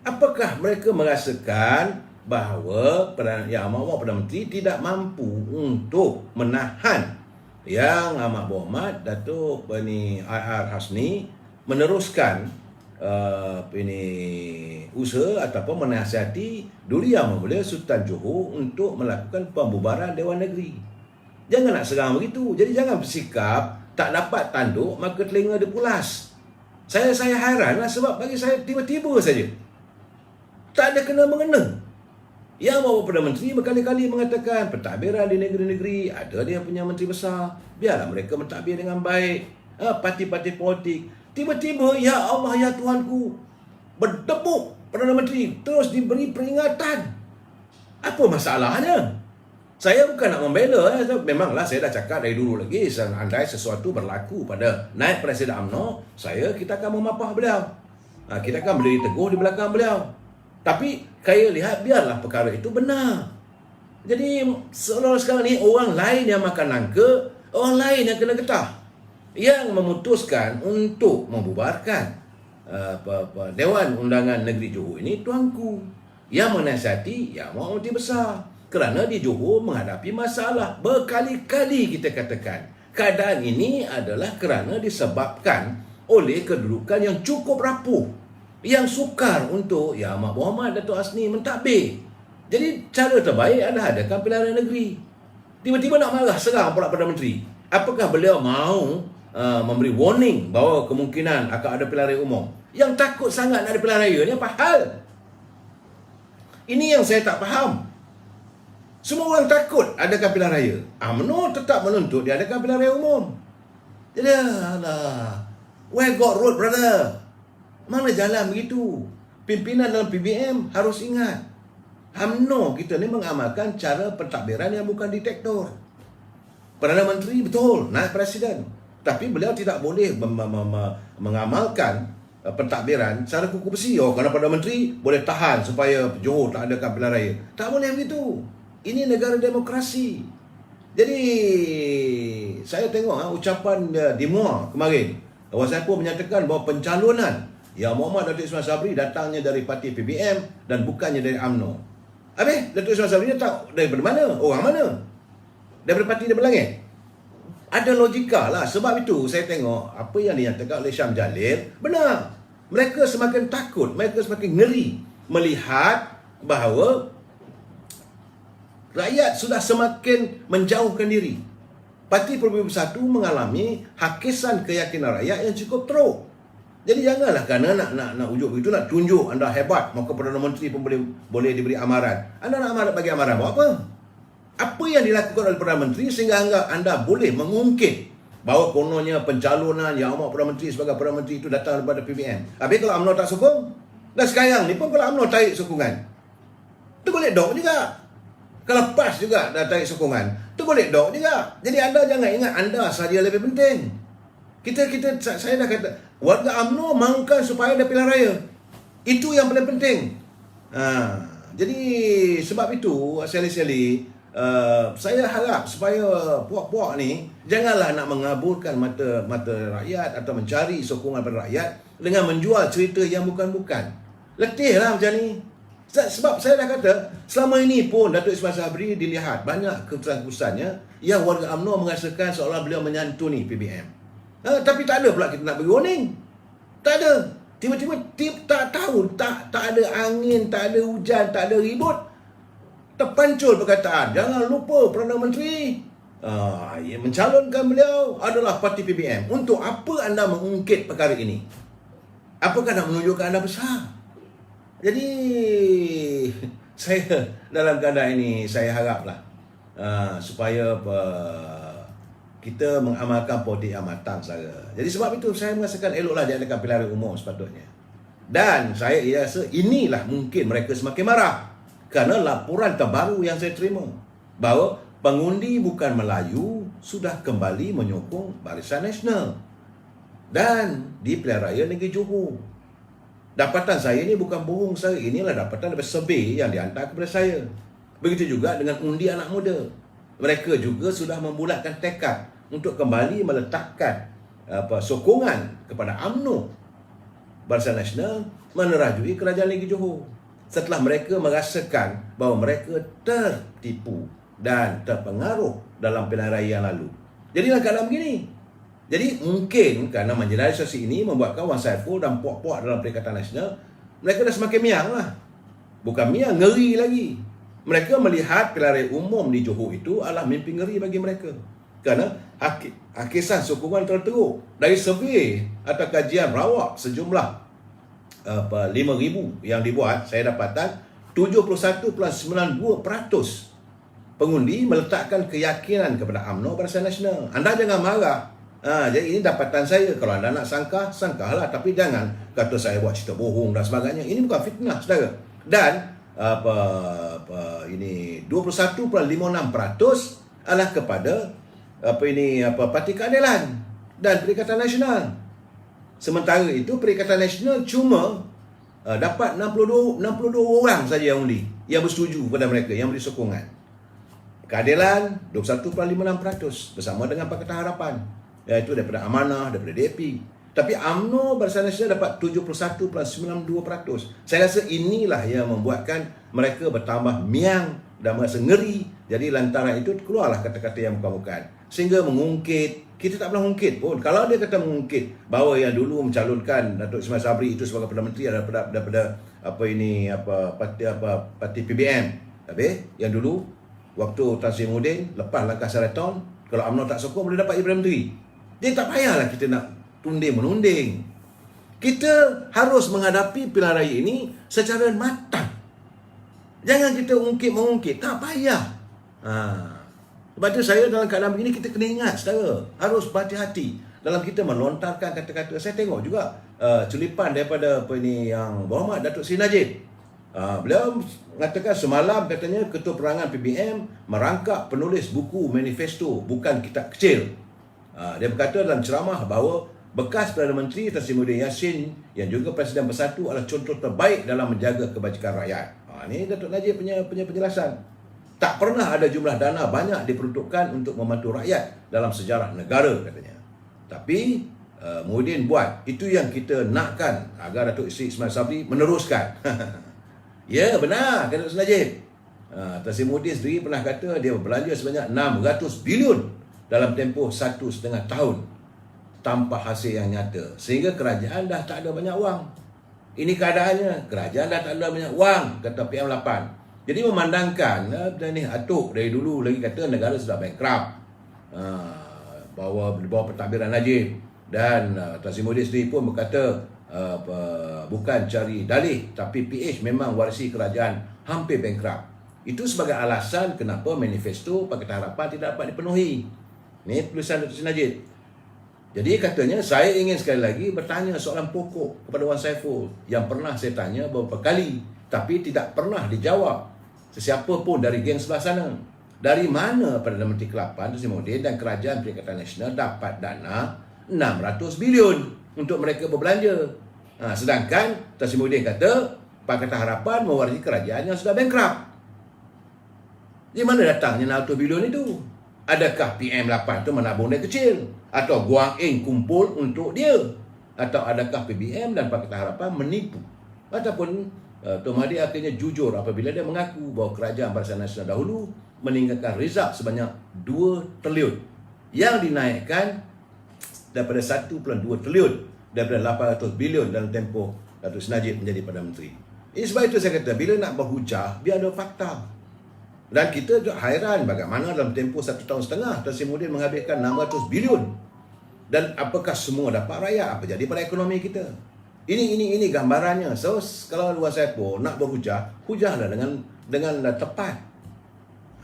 [SPEAKER 1] Apakah mereka merasakan bahawa Yang Berhormat Perdana Menteri tidak mampu untuk menahan Yang Amat Berhormat Datuk IR Hasni meneruskan usaha ataupun menasihati Duli Yang Mulia Sultan Johor untuk melakukan pembubaran Dewan Negeri. Jangan nak serang begitu. Jadi jangan bersikap tak dapat tanduk maka telinga dia pulas. Saya heranlah sebab bagi saya tiba-tiba saja, tak ada kena-mengena. Yang Berhormat Perdana Menteri berkali-kali mengatakan pentadbiran di negeri-negeri ada dia punya menteri besar, biarlah mereka mentadbir dengan baik. Parti-parti politik tiba-tiba, ya Allah ya Tuhanku, berdebuk Perdana Menteri terus diberi peringatan. Apa masalahnya? Saya bukan nak membela. Memanglah saya dah cakap dari dulu lagi, andai sesuatu berlaku pada naib Presiden UMNO, kita akan memapah beliau. Kita akan berdiri teguh di belakang beliau. Tapi saya lihat biarlah perkara itu benar. Jadi seolah-olah sekarang ni orang lain yang makan nangka, orang lain yang kena getah. Yang memutuskan untuk membubarkan Dewan Undangan Negeri Johor ini tuanku. Yang menasihati Yang Berhormat Menteri Besar. Kerana di Johor menghadapi masalah. Berkali-kali kita katakan keadaan ini adalah kerana disebabkan oleh kedudukan yang cukup rapuh, yang sukar untuk Yang Amat Berhormat Datuk Hasni mentadbir. Jadi cara terbaik adalah adakan pilihan raya negeri. Tiba-tiba nak marah serang pula Perdana Menteri. Apakah beliau mahu memberi warning bahawa kemungkinan akan ada pilihan raya umum? Yang takut sangat nak ada pilihan raya ni apa hal? Ini yang saya tak faham. Semua orang takut adakan pilihan raya. UMNO tetap menuntut dia adakan pilihan raya umum. Jadi alah, where got road brother? Mana jalan begitu? Pimpinan dalam PBM harus ingat, UMNO kita ni mengamalkan cara pentadbiran yang bukan diktator. Perdana Menteri betul, naib Presiden, tapi beliau tidak boleh mengamalkan pentadbiran secara kuku besi. Kerana Perdana Menteri boleh tahan supaya Johor tak adakan pilihan raya. Tak boleh begitu. Ini negara demokrasi. Jadi saya tengok ucapan di MUA kemarin, Wan Saipul menyatakan bahawa pencalonan Yang Berhormat Datuk Ismail Sabri datangnya dari parti PBM dan bukannya dari UMNO. Habis Datuk Ismail Sabri tak daripada mana? Orang mana? Daripada parti dia berlangit? Ada logika lah. Sebab itu saya tengok apa yang dinyatakan oleh Syam Jalil benar. Mereka semakin takut, mereka semakin ngeri melihat bahawa rakyat sudah semakin menjauhkan diri. Parti Peribumi Bersatu mengalami hakisan keyakinan rakyat yang cukup teruk. Jadi janganlah kerana nak ujuk begitu, nak tunjuk anda hebat, maka Perdana Menteri pun boleh diberi amaran. Anda nak bagi amaran buat apa? Apa yang dilakukan oleh Perdana Menteri sehingga anda boleh mengungkit bahawa kononnya pencalonan Yang Amat Perdana Menteri sebagai Perdana Menteri itu datang daripada PBM. Habis kalau UMNO tak sokong, dan sekarang ni pun kalau UMNO tarik sokongan, tu boleh dok juga. Kalau PAS juga dah tarik sokongan, tu boleh dok juga. Jadi anda jangan ingat anda sahaja lebih penting. Saya dah kata, warga UMNO mahukan supaya ada pilihan raya. Itu yang paling penting. Jadi sebab itu seli-seli saya harap supaya puak-puak ni janganlah nak mengaburkan mata rakyat atau mencari sokongan pada rakyat dengan menjual cerita yang bukan-bukan. Letihlah macam ni. Sebab saya dah kata, selama ini pun Datuk Ismail Sabri dilihat banyak keputusan-keputusannya yang warga UMNO merasakan seolah beliau menyantuni PBM. Tapi tak ada pula kita nak bagi warning. Tak ada. Tiba-tiba tak tahu, tak ada angin, tak ada hujan, tak ada ribut, terpancul perkataan, jangan lupa Perdana Menteri yang mencalonkan beliau adalah parti PBM. Untuk apa anda mengungkit perkara ini? Apakah nak menunjukkan anda besar? Jadi saya dalam keadaan ini saya haraplah supaya kita mengamalkan politik yang matang saudara. Jadi sebab itu saya merasakan eloklah diadakan pilihan raya umum sepatutnya. Dan saya rasa inilah mungkin mereka semakin marah kerana laporan terbaru yang saya terima bahawa pengundi bukan Melayu sudah kembali menyokong Barisan Nasional dan di pilihan raya negeri Johor. Dapatan saya ini bukan bohong saya, inilah dapatan daripada survey yang dihantar kepada saya. Begitu juga dengan undi anak muda. Mereka juga sudah membulatkan tekad untuk kembali meletakkan sokongan kepada UMNO Barisan Nasional menerajui kerajaan negeri Johor setelah mereka merasakan bahawa mereka tertipu dan terpengaruh dalam pilihan raya yang lalu. Jadilah keadaan begini. Jadi mungkin kerana marginalisasi ini membuatkan Wan Saiful dan puak-puak dalam Perikatan Nasional, mereka dah semakin miang lah. Bukan miang, ngeri lagi. Mereka melihat pilihan raya umum di Johor itu adalah mimpi ngeri bagi mereka. Kerana hakisan sokongan terteruk. Dari survey atau kajian rawak sejumlah 5,000 yang dibuat, saya dapatkan 71.92% pengundi meletakkan keyakinan kepada UMNO Barisan Nasional. Anda jangan marah. Jadi ini dapatan saya. Kalau anda nak sangka, sangkalah. Tapi jangan kata saya buat cerita bohong dan sebagainya. Ini bukan fitnah, saudara. Dan ini 21.56% adalah kepada Parti Keadilan dan Perikatan Nasional. Sementara itu Perikatan Nasional cuma dapat 62 orang saja yang undi, yang bersetuju pada mereka, yang beri sokongan. Keadilan 21.56% bersama dengan Pakatan Harapan, iaitu daripada Amanah, daripada DAP. Tapi UMNO Barisan Nasional dapat 71.92%. Saya rasa inilah yang membuatkan mereka bertambah miang dan merasa ngeri. Jadi lantaran itu keluarlah kata-kata yang bukan-bukan, sehingga mengungkit. Kita tak pernah mengungkit pun. Kalau dia kata mengungkit bahawa yang dulu mencalonkan Datuk Ismail Sabri itu sebagai Perdana Menteri daripada parti PBM. Tapi yang dulu waktu Tan Sri Muhyiddin lepas langkah Sheraton, kalau UMNO tak sokong boleh dapat Perdana Menteri. Jadi tak payahlah kita nak tunding-menunding. Kita harus menghadapi pilihan raya ini secara matang. Jangan kita ungkit-mengungkit. Tak payah. Sebab itu saya dalam keadaan begini, kita kena ingat, saudara. Harus berhati-hati dalam kita melontarkan kata-kata. Saya tengok juga culipan daripada yang Berhormat Datuk Seri Najib. Beliau mengatakan semalam katanya Ketua Perangan PBM merangkap penulis buku manifesto, bukan kitab kecil. Dia berkata dalam ceramah bahawa bekas Perdana Menteri Tan Sri Muhyiddin Yassin yang juga Presiden Bersatu adalah contoh terbaik dalam menjaga kebajikan rakyat. Ini Datuk Najib punya penjelasan. Tak pernah ada jumlah dana banyak diperuntukkan untuk membantu rakyat dalam sejarah negara, katanya. Tapi Muhyiddin buat. Itu yang kita nakkan agar Datuk Seri Ismail Sabri meneruskan. Ya, benar, kata Datuk Najib. Tan Sri Muhyiddin sendiri pernah kata dia berbelanja sebanyak 600 bilion dalam tempoh 1,5 tahun tanpa hasil yang nyata. Sehingga kerajaan dah tak ada banyak wang. Ini keadaannya. Kerajaan dah tak ada banyak wang, kata PM8. Jadi memandangkan ni Atuk dari dulu lagi kata negara sudah bankrupt. Bahawa di bawah pentadbiran Najib. Dan Tan Sri Muhyiddin sendiri pun berkata bukan cari dalih, tapi PH memang warisi kerajaan hampir bankrupt. Itu sebagai alasan kenapa manifesto Pakatan Harapan tidak dapat dipenuhi. Ini tulisan Datuk Seri Najib. Jadi katanya, saya ingin sekali lagi bertanya soalan pokok kepada Wan Saiful yang pernah saya tanya beberapa kali, tapi tidak pernah dijawab sesiapa pun dari geng sebelah sana. Dari mana Perdana Menteri ke-8 Tan Sri Muhyiddin dan Kerajaan Perikatan Nasional dapat dana 600 bilion untuk mereka berbelanja? Sedangkan Tan Sri Muhyiddin kata Pakatan Harapan mewarisi kerajaan yang sudah bankrupt. Di mana datangnya 600 bilion itu? Adakah PM8 itu menabung dari kecil? Atau Guang Eng kumpul untuk dia? Atau adakah PBM dan Pakatan Harapan menipu? Ataupun Tuan Mahathir akhirnya jujur apabila dia mengaku bahawa kerajaan Barisan Nasional dahulu meninggalkan rizab sebanyak 2 triliun yang dinaikkan daripada 1.2 triliun daripada 800 bilion dalam tempoh Datuk Seri Najib menjadi Perdana Menteri. Sebab itu saya kata, bila nak berhujah, biar ada fakta. Dan kita juga hairan bagaimana dalam tempoh 1 tahun setengah Tan Sri Muhyiddin menghabiskan 600 bilion. Dan apakah semua dapat rakyat? Apa jadi pada ekonomi kita? Ini gambarannya. So, kalau luar saya pun nak berhujah, hujahlah dengan tepat.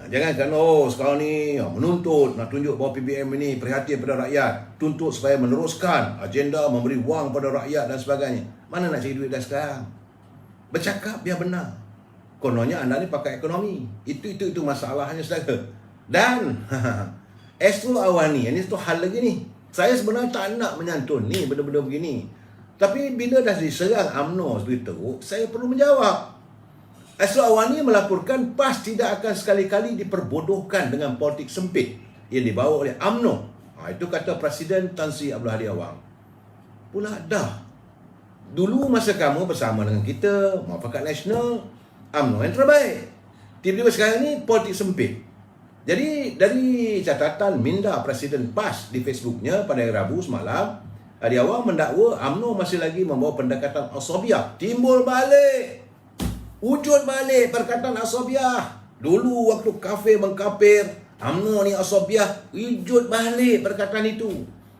[SPEAKER 1] Jangan kan, sekarang ni menuntut, nak tunjuk bahawa PBM ini perhatian pada rakyat, tuntut supaya meneruskan agenda memberi wang pada rakyat dan sebagainya. Mana nak cari duit dah sekarang? Bercakap biar benar. Kononnya anda ni pakai ekonomi. Itu masalahnya, saudara. Dan Astro Awani, ini tu hal lagi ni. Saya sebenarnya tak nak menyantun ni benda-benda begini. Tapi bila dah diserang UMNO seperti itu, saya perlu menjawab. Astro Awani melaporkan PAS tidak akan sekali-kali diperbodohkan dengan politik sempit yang dibawa oleh UMNO. Itu kata Presiden Tan Sri Abdul Hadi Awang. Pula dah. Dulu masa kamu bersama dengan kita, Muafakat Nasional, UMNO yang terbaik. Tiba-tiba sekarang ni politik sempit. Jadi dari catatan minda Presiden PAS di Facebooknya pada hari Rabu semalam, Hadi Awang mendakwa UMNO masih lagi membawa pendekatan asabiah. Timbul balik. Wujud balik perkataan asabiah. Dulu waktu kafir mengkafir, UMNO ni asabiah, wujud balik perkataan itu.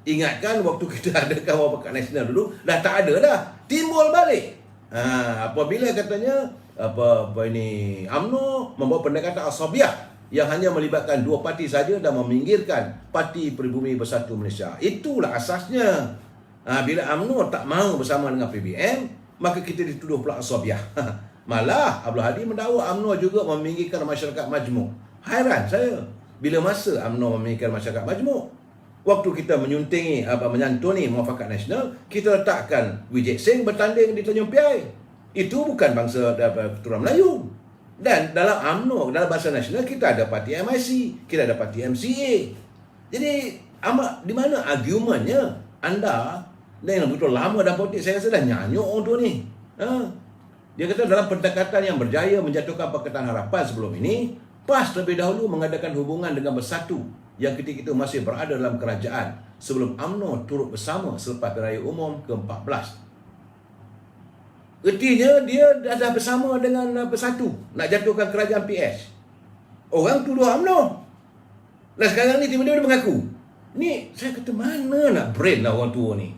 [SPEAKER 1] Ingatkan waktu kita adakan Muafakat Nasional dulu, dah tak ada dah. Timbul balik. Apabila katanya ini UMNO membawa pendekatan asabiah yang hanya melibatkan dua parti saja dan meminggirkan Parti Peribumi Bersatu Malaysia. Itulah asasnya. Bila UMNO tak mahu bersama dengan PBM, maka kita dituduh pula asabiah. Malah Abdul Hadi mendakwa UMNO juga meminggirkan masyarakat majmuk. Hairan saya, bila masa UMNO meminggirkan masyarakat majmuk? Waktu kita menyantuni Muafakat Nasional, kita letakkan Wijek Singh bertanding di Tanjung Piai. Itu bukan bangsa keturunan Melayu. Dan dalam UMNO, dalam bahasa nasional, kita ada parti MIC, kita ada parti MCA. Jadi, di mana argumennya? Anda, yang betul lama dalam politik, saya rasa dah nyanyuk orang tu ni. Dia kata dalam pendekatan yang berjaya menjatuhkan Pakatan Harapan sebelum ini, PAS terlebih dahulu mengadakan hubungan dengan Bersatu yang ketika itu masih berada dalam kerajaan sebelum UMNO turut bersama selepas Raya Umum ke-14. Artinya dia dah bersama dengan Bersatu nak jatuhkan kerajaan PS. Orang tuduh UMNO. Dan sekarang ni tiba-tiba dia mengaku. Ni saya kata mana nak brain lah orang tua ni.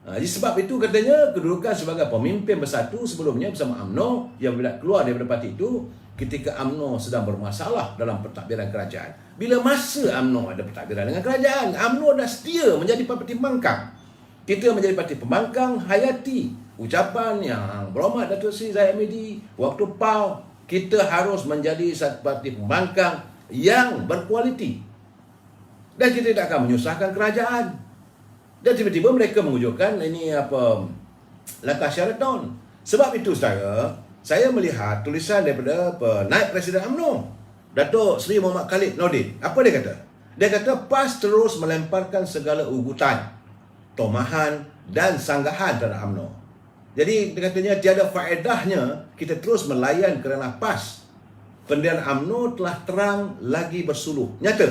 [SPEAKER 1] Jadi sebab itu katanya kedudukan sebagai pemimpin Bersatu sebelumnya bersama UMNO yang bila keluar daripada parti itu ketika UMNO sedang bermasalah dalam pentadbiran kerajaan. Bila masa UMNO ada pentadbiran dengan kerajaan, UMNO dah setia menjadi parti pembangkang. Kita menjadi parti pembangkang hayati ucapan yang berhormat Datuk Seri Zahid Hamidi waktu PAU, kita harus menjadi satu parti pembangkang yang berkualiti. Dan kita tidak akan menyusahkan kerajaan. Dan tiba-tiba mereka mewujudkan langkah Sheraton. Sebab itu saudara, saya melihat tulisan daripada Naib Presiden UMNO, Datuk Seri Muhammad Khalid Nordin. Apa dia kata? Dia kata PAS terus melemparkan segala ugutan, tomahan dan sanggahan terhadap UMNO. Jadi dia katanya tiada faedahnya kita terus melayan kerana PAS. Pendirian UMNO telah terang lagi bersuluh. Nyata.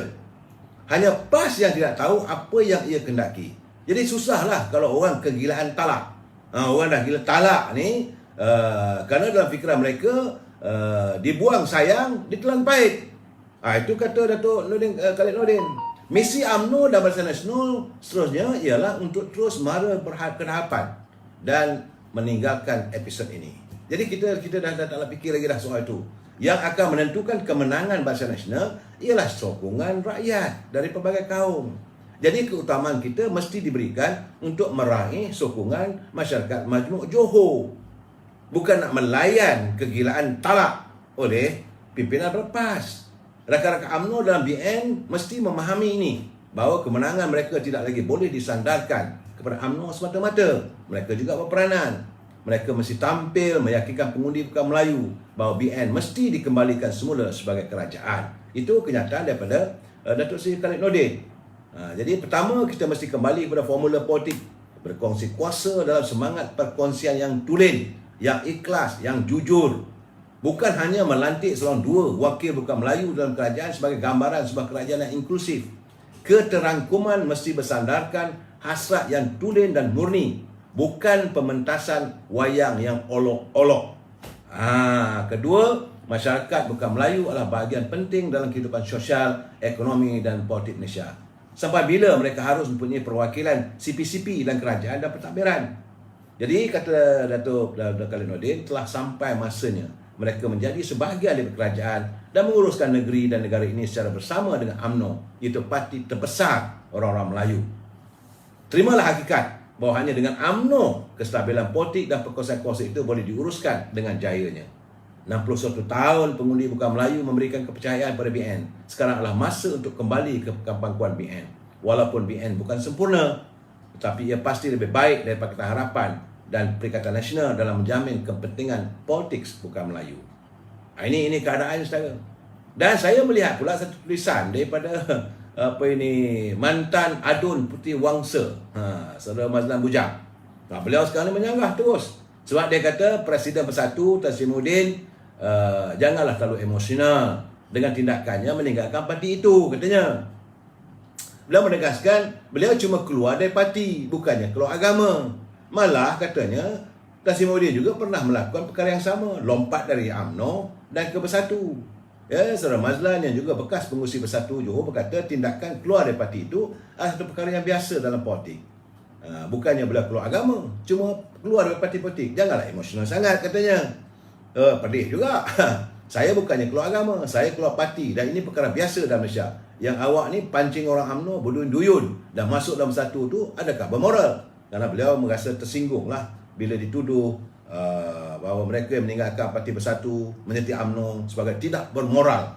[SPEAKER 1] Hanya PAS yang tidak tahu apa yang ia kendaki. Jadi susahlah kalau orang kegilaan talak. Orang dah gila talak ni, kerana dalam fikiran mereka dibuang sayang, ditelan pahit. Itu kata Datuk Khalid Nordin. Misi UMNO dan Barisan Nasional seterusnya ialah untuk terus mara kehadapan dan meninggalkan episod ini. Jadi kita dah tak nak fikir lagi dah soal itu. Yang akan menentukan kemenangan Barisan Nasional ialah sokongan rakyat dari pelbagai kaum. Jadi keutamaan kita mesti diberikan untuk meraih sokongan masyarakat majmuk Johor. Bukan nak melayan kegilaan talak oleh pimpinan PAS. Rakan-rakan UMNO dalam BN mesti memahami ini, bahawa kemenangan mereka tidak lagi boleh disandarkan kepada UMNO semata-mata. Mereka juga berperanan. Mereka mesti tampil meyakinkan pengundi bukan Melayu bahawa BN mesti dikembalikan semula sebagai kerajaan. Itu kenyataan daripada Datuk Seri Khalid Nordin. Jadi pertama kita mesti kembali kepada formula politik, berkongsi kuasa dalam semangat perkongsian yang tulen, yang ikhlas, yang jujur. Bukan hanya melantik seorang dua wakil bukan Melayu dalam kerajaan sebagai gambaran sebuah kerajaan yang inklusif. Keterangkuman mesti bersandarkan hasrat yang tulen dan murni, bukan pementasan wayang yang olok-olok. Kedua, masyarakat bukan Melayu adalah bahagian penting dalam kehidupan sosial, ekonomi dan politik Malaysia. Sampai bila mereka harus mempunyai perwakilan CP-CP dalam kerajaan dan pentadbiran? Jadi kata Datuk Khalid Nordin, telah sampai masanya mereka menjadi sebahagian dari kerajaan dan menguruskan negeri dan negara ini secara bersama dengan UMNO, iaitu parti terbesar orang-orang Melayu. Terimalah hakikat bahawa hanya dengan UMNO kestabilan politik dan perkongsian-kongsian itu boleh diuruskan dengan jayanya. 61 tahun pengundi bukan Melayu memberikan kepercayaan pada BN. Sekarang adalah masa untuk kembali ke pangkuan BN. Walaupun BN bukan sempurna, tetapi ia pasti lebih baik daripada Pakatan Harapan dan Perikatan Nasional dalam menjamin kepentingan politik bukan Melayu. Ini keadaan, saudara. Dan saya melihat pula satu tulisan daripada mantan Adun Puteri Wangsa, Saudara Mazlan Bujang. Beliau sekarang ni menyanggah terus sebab dia kata Presiden Bersatu Tan Sri Muhyiddin janganlah terlalu emosional dengan tindakannya meninggalkan parti itu, katanya. Beliau menegaskan beliau cuma keluar dari parti, bukannya keluar agama. Malah katanya Tan Sri Muhyiddin juga pernah melakukan perkara yang sama, lompat dari UMNO dan ke Bersatu. Ya, Saudara Mazlan yang juga bekas pengurusi Bersatu Johor berkata tindakan keluar dari parti itu adalah satu perkara yang biasa dalam politik. Bukannya beliau keluar agama, cuma keluar dari parti politik. Janganlah emosional sangat, katanya. Pedih juga. Saya bukannya keluar agama, saya keluar parti dan ini perkara biasa dalam Malaysia. Yang awak ni pancing orang UMNO berduyun-duyun dan masuk dalam Bersatu tu adakah bermoral? Karena beliau merasa tersinggung lah bila dituduh bahawa mereka yang meninggalkan parti Bersatu menyertai UMNO sebagai tidak bermoral.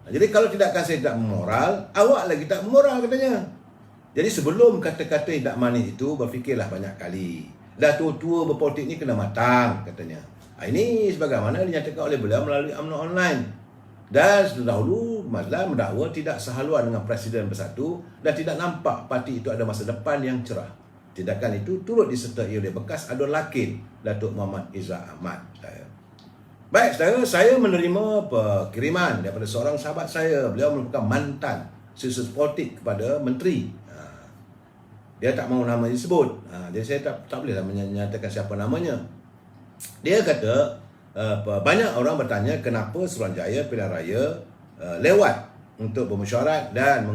[SPEAKER 1] Jadi kalau tindakan saya tidak bermoral, awak lagi tak bermoral, katanya. Jadi sebelum kata-kata tidak manis itu, berfikirlah banyak kali. Dah tua-tua berpolitik ni kena matang, katanya. Ini sebagaimana dinyatakan oleh beliau melalui UMNO Online. Dan dahulu Mazlan mendakwa tidak sehaluan dengan Presiden Bersatu dan tidak nampak parti itu ada masa depan yang cerah. Tindakan itu turut disertai oleh bekas Adun Lakin, Datuk Muhammad Izzat Ahmad. Baik, saudara, saya menerima kiriman daripada seorang sahabat saya. Beliau merupakan mantan sukses politik kepada menteri. Dia tak mahu nama disebut. Jadi saya tak bolehlah menyatakan siapa namanya. Dia kata banyak orang bertanya kenapa Suruhanjaya Pilihan Raya lewat untuk bermesyuarat dan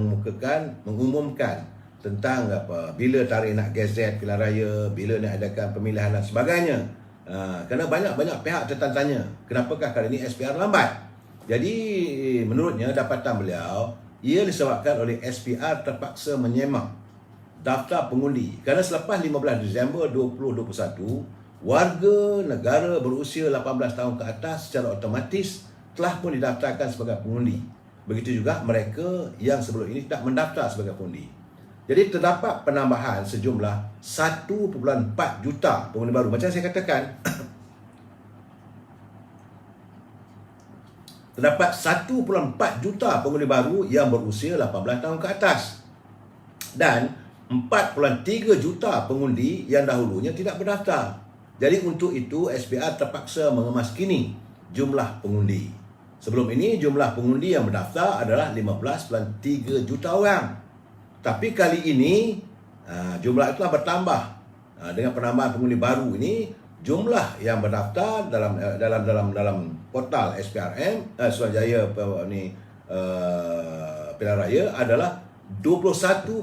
[SPEAKER 1] mengumumkan tentang bila tarikh nak gazet pilihan raya, bila nak adakan pemilihan dan sebagainya. Kerana banyak pihak tertanya kenapakah kali ini SPR lambat. Jadi menurutnya dapatan beliau, ia disebabkan oleh SPR terpaksa menyemak daftar pengundi kerana selepas 15 Disember 2021 warga negara berusia 18 tahun ke atas secara otomatis telah pun didaftarkan sebagai pengundi. Begitu juga mereka yang sebelum ini tidak mendaftar sebagai pengundi. Jadi terdapat penambahan sejumlah 1.4 juta pengundi baru. Macam saya katakan, terdapat 1.4 juta pengundi baru yang berusia 18 tahun ke atas. Dan 4.3 juta pengundi yang dahulunya tidak berdaftar. Jadi untuk itu SPR terpaksa mengemaskini jumlah pengundi. Sebelum ini jumlah pengundi yang berdaftar adalah 15.3 juta orang. Tapi kali ini jumlah itu telah bertambah. Dengan penambahan pengundi baru ini, jumlah yang berdaftar dalam portal SPRM Suruhanjaya Pilihan Raya adalah 21.1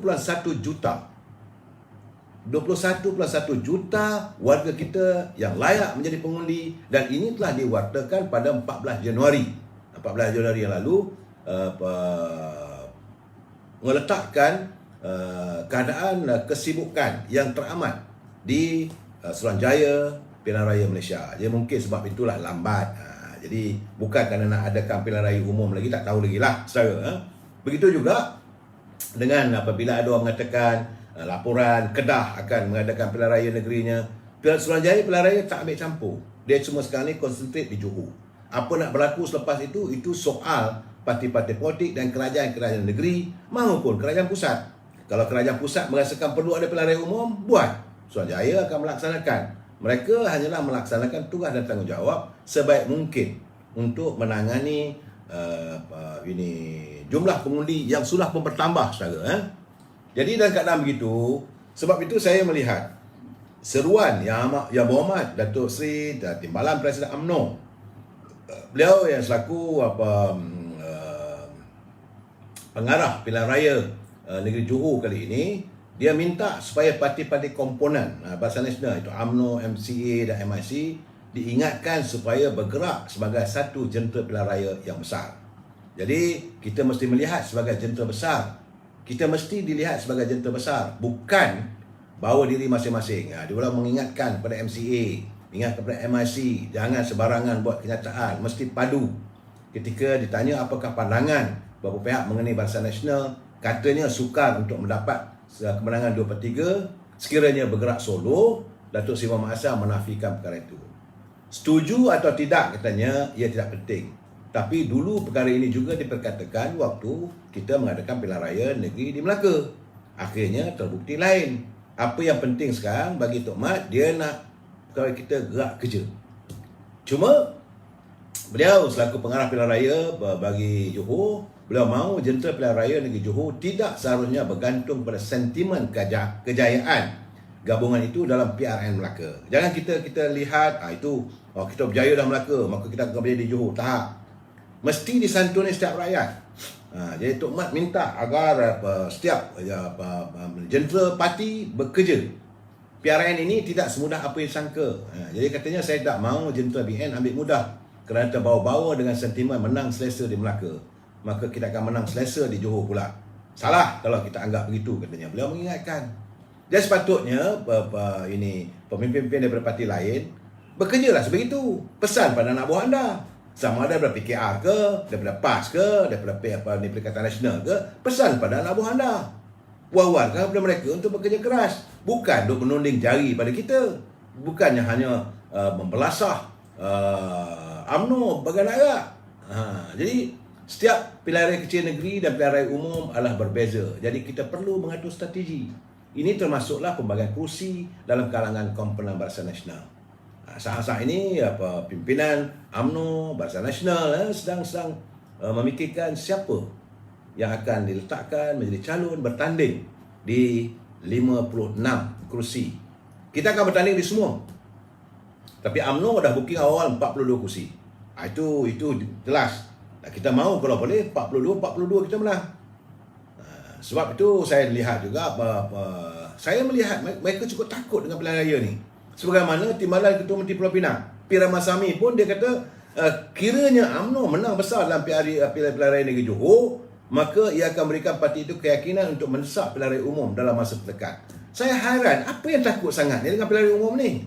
[SPEAKER 1] juta. 21.1 juta warga kita yang layak menjadi pengundi, dan ini telah diwartakan pada 14 Januari. 14 Januari yang lalu meletakkan keadaan kesibukan yang teramat di Suruhanjaya Pilihan Raya Malaysia. Jadi mungkin sebab itulah lambat. Jadi bukan kerana nak adakan pilihan raya umum lagi, tak tahu lagi lah, saudara. Begitu juga dengan apabila ada orang mengatakan laporan Kedah akan mengadakan pilihan raya negerinya, Suruhanjaya Pilihan Raya tak ambil campur. Dia cuma sekarang ni konsentrate di Johor. Apa nak berlaku selepas itu soal parti-parti politik dan kerajaan-kerajaan negeri maupun kerajaan pusat. Kalau kerajaan pusat merasakan perlu ada pilihan raya umum, buat. Suruhanjaya akan melaksanakan. Mereka hanyalah melaksanakan tugas dan tanggungjawab sebaik mungkin untuk menangani jumlah pengundi yang sudah pun bertambah, saudara. Jadi dalam keadaan begitu, sebab itu saya melihat seruan yang berhormat Datuk Seri Timbalan Presiden UMNO, beliau yang selaku pengarah pilihan raya negeri Johor kali ini, Dia minta supaya parti-parti komponen Barisan Nasional itu UMNO, MCA dan MIC diingatkan supaya bergerak sebagai satu jentera pilihan raya yang besar. Jadi kita mesti melihat sebagai jentera besar. Kita mesti dilihat sebagai jentera besar, bukan bawa diri masing-masing. Dia ulang mengingatkan kepada MCA, ingat kepada MIC, jangan sebarangan buat kenyataan, mesti padu. Ketika ditanya apakah pandangan beberapa pihak mengenai Barisan Nasional, katanya sukar untuk mendapat kemenangan 2/3, sekiranya bergerak solo. Datuk Seri Muhammad Hassan menafikan perkara itu. Setuju atau tidak, katanya ia tidak penting. Tapi dulu perkara ini juga diperkatakan waktu kita mengadakan pilihan raya negeri di Melaka. Akhirnya terbukti lain. Apa yang penting sekarang bagi Tok Mat, dia nak perkara kita gerak kerja. Cuma beliau selaku pengarah pilihan raya bagi Johor, beliau mahu jentera pilihan raya negeri Johor tidak seharusnya bergantung pada sentimen kejayaan gabungan itu dalam PRN Melaka. Jangan kita lihat itu kita berjaya dalam Melaka, maka kita akan berjaya di Johor. Tak. Mesti disantuni setiap rakyat. Jadi Tok Mat minta agar setiap jentera parti bekerja. PRN ini tidak semudah apa yang disangka. Jadi katanya saya tak mahu jentera BN ambil mudah kerana terbawa-bawa dengan sentimen menang selesa di Melaka. Maka kita akan menang selesa di Johor pula. Salah kalau kita anggap begitu, katanya. Beliau mengingatkan. Dan sepatutnya pemimpin-pemimpin daripada parti lain bekerjalah sebegitu. Pesan pada anak buah anda. Sama ada daripada PKR ke, daripada PAS ke, daripada Perikatan Nasional ke, pesan pada anak buah anda. Wawarkan kepada mereka untuk bekerja keras. Bukan untuk menunding jari pada kita. Bukannya hanya membelasah UMNO bagai rakyat. Jadi setiap pilihan raya kecil negeri dan pilihan raya umum adalah berbeza. Jadi kita perlu mengatur strategi. Ini termasuklah pembagian kursi dalam kalangan komponen Barisan Nasional. Saat-saat ini pimpinan UMNO, Barisan Nasional sedang memikirkan siapa yang akan diletakkan menjadi calon bertanding di 56 kursi. Kita akan bertanding di semua. Tapi UMNO dah booking awal 42 kursi. Itu jelas. Kita mahu kalau boleh 42 kita menang. Sebab itu saya lihat juga saya melihat mereka cukup takut dengan pilihan raya ni. Sebagaimana Timbalan Ketua Menteri Pulau Pinang, P. Ramasamy pun dia kata kiranya UMNO menang besar dalam pilihan raya negeri Johor, maka ia akan memberikan parti itu keyakinan untuk mendesak pilihan raya umum dalam masa terdekat. Saya hairan, apa yang takut sangat ni dengan pilihan raya umum ni?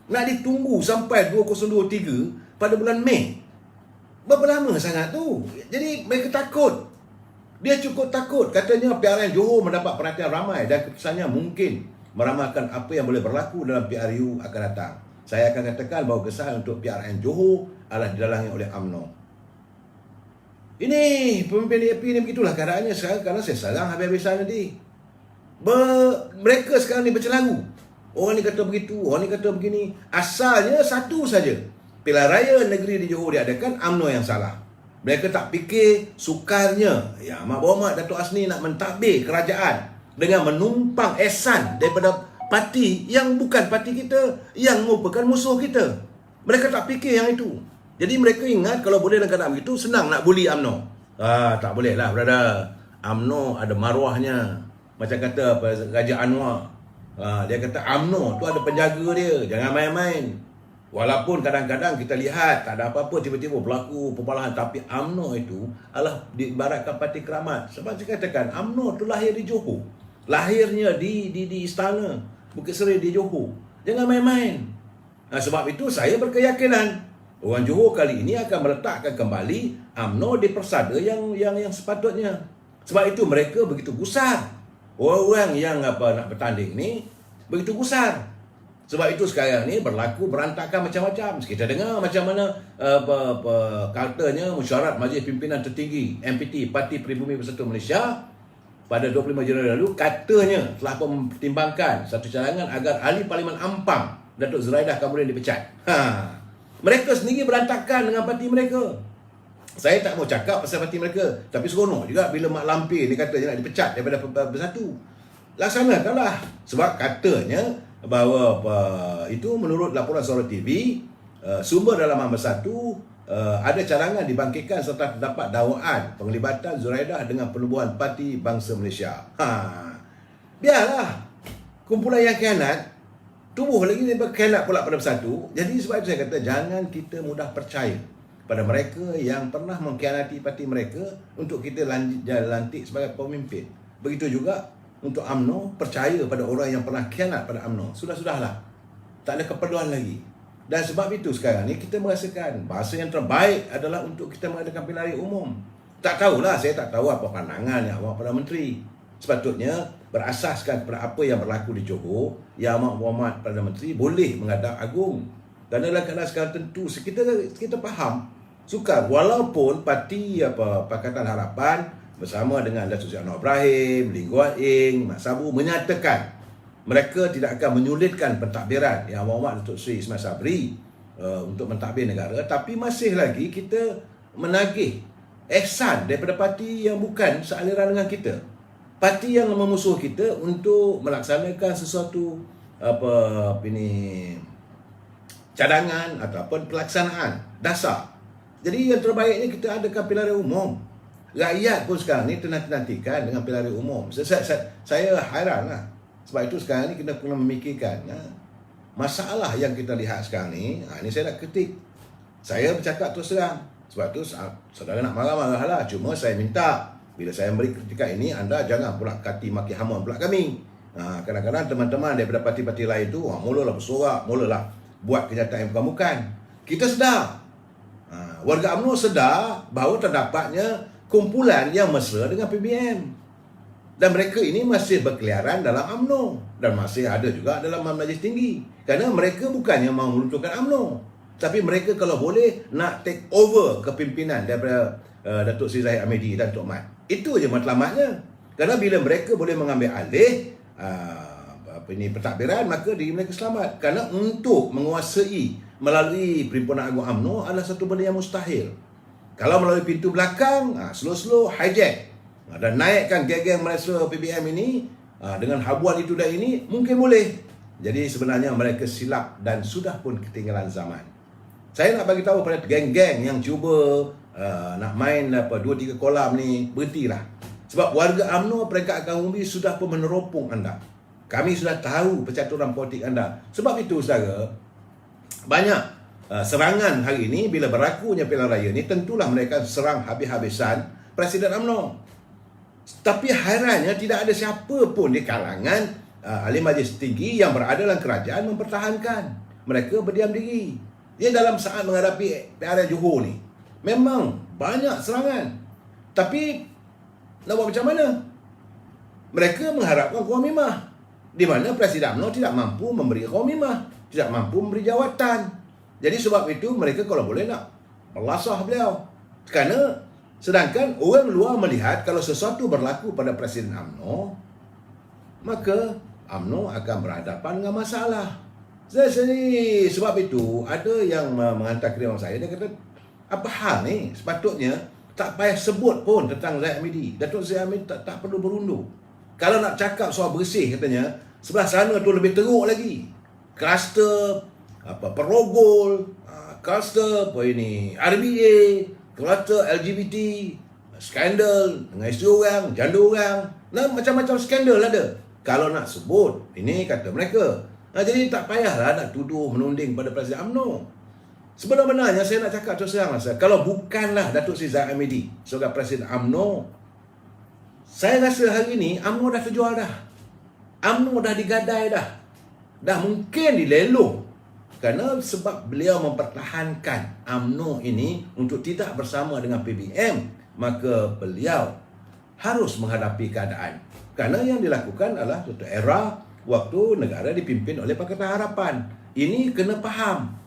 [SPEAKER 1] Nak ditunggu sampai 2023 pada bulan Mei. Berapa lama sangat tu? Jadi mereka takut. Dia cukup takut. Katanya PRN Johor mendapat perhatian ramai dan keputusannya mungkin meramalkan apa yang boleh berlaku dalam PRU akan datang. Saya akan katakan bahawa kesan untuk PRN Johor adalah didalangi oleh UMNO. Ini pemimpin DAP ni begitulah keadaannya sekarang, kerana saya sarang habis-habisan nanti. Mereka sekarang ni bercelaru. Orang ni kata begitu, orang ni kata begini. Asalnya satu saja. Pilihan raya negeri di Johor diadakan, UMNO yang salah. Mereka tak fikir sukarnya Mak Berhormat Datuk Asni nak mentadbir kerajaan dengan menumpang ehsan daripada parti yang bukan parti kita, yang merupakan musuh kita. Mereka tak fikir yang itu. Jadi mereka ingat kalau boleh dalam keadaan begitu senang nak bully UMNO. Tak boleh lah, brother. UMNO ada maruahnya. Macam kata Raja Anwar. Dia kata UMNO tu ada penjaga dia. Jangan main-main. Walaupun kadang-kadang kita lihat tak ada apa-apa, tiba-tiba berlaku perbalahan, tapi UMNO itu adalah diibaratkan parti keramat. Sebab saya katakan UMNO itu lahir di Johor. Lahirnya di istana Bukit Seri di Johor. Jangan main-main. Sebab itu saya berkeyakinan orang Johor kali ini akan meletakkan kembali UMNO di persada yang sepatutnya. Sebab itu mereka begitu gusar. Orang yang nak bertanding ni begitu gusar. Sebab itu sekarang ni berlaku berantakan macam-macam. Kita dengar macam mana katanya mesyuarat Majlis Pimpinan Tertinggi MPT Parti Peribumi Bersatu Malaysia pada 25 Januari lalu katanya telah mempertimbangkan satu cadangan agar ahli Parlimen Ampang Datuk Zuraidah kemudian dipecat. Mereka sendiri berantakan dengan parti mereka. Saya tak mau cakap pasal parti mereka, tapi seronok juga bila Mak Lampir ni katanya nak dipecat daripada Bersatu. Laksanakanlah. Sebab katanya bahawa itu menurut laporan Suara TV, sumber dalam Bersatu ada cadangan dibangkitkan serta terdapat dakwaan penglibatan Zuraidah dengan penubuhan Parti Bangsa Malaysia. biarlah kumpulan yang khianat tubuh lagi dia berkhianat pula pada bersatu. Jadi sebab itu saya kata jangan kita mudah percaya pada mereka yang pernah mengkhianati parti mereka untuk kita lantik sebagai pemimpin. Begitu juga untuk UMNO, percaya pada orang yang pernah khianat pada UMNO. Sudah-sudahlah. Tak ada keperluan lagi. Dan sebab itu sekarang ni kita merasakan bahasa yang terbaik adalah untuk kita mengadakan pilihan raya umum. Tak tahulah, saya tak tahu apa pandangan yang awak Perdana Menteri. Sepatutnya berasaskan kepada apa yang berlaku di Johor, Yang Amat Berhormat Perdana Menteri boleh menghadap Agung. Dan dalam keadaan sekarang tentu kita faham sukar walaupun parti Pakatan Harapan bersama dengan Datuk Seri Anwar Ibrahim, Lee Kuan Yew, Mat Sabu menyatakan mereka tidak akan menyulitkan pentadbiran Yang Amat Berhormat Datuk Seri Ismail Sabri untuk mentadbir negara, tapi masih lagi kita menagih ihsan daripada parti yang bukan sealiran dengan kita. Parti yang memusuh kita untuk melaksanakan sesuatu cadangan ataupun pelaksanaan dasar. Jadi yang terbaiknya kita adakan pilihan raya umum. Rakyat pun sekarang ni nantikan dengan pilihan raya umum. Saya hairanlah. Sebab itu sekarang ni kita kena memikirkan masalah yang kita lihat sekarang ni. Ini saya nak kritik. Saya bercakap terus terang. Sebab tu saudara nak marah-marahlah. Cuma saya minta bila saya memberi kritikan ini, anda jangan pula kati maki hamun pula kami. Kadang-kadang teman-teman daripada parti-parti lain tu mulalah bersorak, mulalah buat kenyataan yang bukan-bukan. Kita sedar. Warga UMNO sedar bahawa terdapatnya kumpulan yang mesra dengan PBM. Dan mereka ini masih berkeliaran dalam UMNO. Dan masih ada juga dalam Majlis Tinggi. Kerana mereka bukannya mahu meruntuhkan UMNO. Tapi mereka kalau boleh nak take over kepimpinan daripada Datuk Seri Zahid Hamidi dan Tok Mat. Itu je matlamatnya. Kerana bila mereka boleh mengambil alih pentadbiran, maka diri mereka selamat. Kerana untuk menguasai melalui Perhimpunan Agung UMNO adalah satu benda yang mustahil. Kalau melalui pintu belakang, slow-slow hijack dan naikkan geng-geng Malaysia PBM ini dengan habuan itu dan ini, mungkin boleh. Jadi sebenarnya mereka silap dan sudah pun ketinggalan zaman. Saya nak bagi tahu pada geng-geng yang cuba nak main 2-3 kolam ni, berhentilah. Sebab warga UMNO peringkat akan umum sudah pun meneropong anda. Kami sudah tahu percaturan politik anda. Sebab itu saudara, banyak serangan hari ini bila berlakunya pilihan raya ni, tentulah mereka serang habis-habisan Presiden UMNO. Tapi hairannya tidak ada siapa pun di kalangan ahli majlis tinggi yang berada dalam kerajaan mempertahankan. Mereka berdiam diri. Dia dalam saat menghadapi PRN Johor ni, memang banyak serangan. Tapi nak buat macam mana? Mereka mengharapkan Qawmimah, di mana Presiden UMNO tidak mampu memberi Qawmimah, tidak mampu memberi jawatan. Jadi sebab itu mereka kalau boleh nak melasah beliau. Kerana sedangkan orang luar melihat kalau sesuatu berlaku pada Presiden UMNO, maka UMNO akan berhadapan dengan masalah. Sebab itu ada yang menghantar kirim saya, dia kata, apa hal ni? Sepatutnya tak payah sebut pun tentang Zahid Hamidi. Datuk Zahid Hamidi tak perlu berundur. Kalau nak cakap soal bersih, katanya sebelah sana tu lebih teruk lagi. Kluster Perogol, kluster RBA, kluster LGBT, skandal dengan isteri orang, janda orang, macam-macam skandal ada. Kalau nak sebut, ini kata mereka. Jadi tak payahlah nak tuduh menunding pada Presiden UMNO. Sebenarnya saya nak cakap terus terang, kalau bukanlah Datuk Seri Zahid Hamidi sebagai Presiden UMNO, saya rasa hari ini UMNO dah terjual dah. UMNO dah digadai dah. Dah mungkin dilelong. Kerana sebab beliau mempertahankan UMNO ini untuk tidak bersama dengan PBM, maka beliau harus menghadapi keadaan. Kerana yang dilakukan adalah satu era waktu negara dipimpin oleh Pakatan Harapan. Ini kena faham.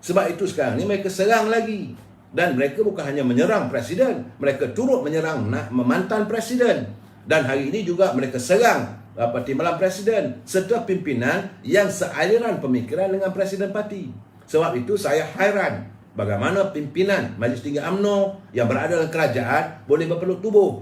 [SPEAKER 1] Sebab itu sekarang ni mereka serang lagi. Dan mereka bukan hanya menyerang Presiden, mereka turut menyerang mantan Presiden. Dan hari ini juga mereka serang Timbalan Presiden serta pimpinan yang sealiran pemikiran dengan Presiden Parti. Sebab itu saya hairan bagaimana pimpinan Majlis Tinggi UMNO yang berada dalam kerajaan boleh berpeluk tubuh.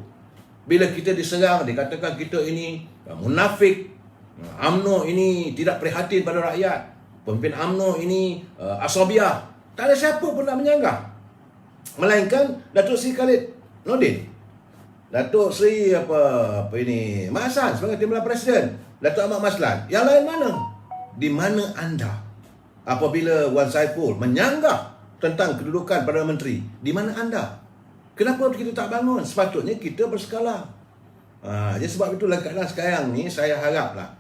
[SPEAKER 1] Bila kita diserang, dikatakan kita ini munafik, UMNO ini tidak prihatin pada rakyat, pemimpin UMNO ini asabiah. Tak ada siapa pun nak menyanggah, melainkan Datuk Seri Khalid Nordin. Datuk Seri apa ini Mak Hassan sebagai Timbalan Presiden, Datuk Ahmad Maslan. Yang lain mana? Di mana anda apabila Wan Saiful menyanggah tentang kedudukan Perdana Menteri? Di mana anda? Kenapa kita tak bangun? Sepatutnya kita berskala. Jadi sebab itulah keadaan sekarang ni saya haraplah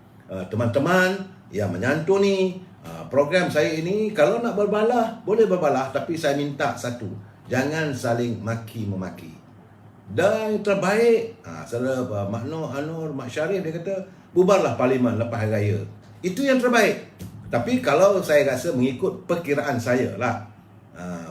[SPEAKER 1] teman-teman yang menyantuni program saya ini, kalau nak berbalah boleh berbalah, tapi saya minta satu, jangan saling maki-memaki. Dan yang terbaik, saudara Mak Nur, Anur, Mak Syarif, dia kata bubarlah parlimen lepas hari raya. Itu yang terbaik. Tapi kalau saya rasa mengikut perkiraan saya lah,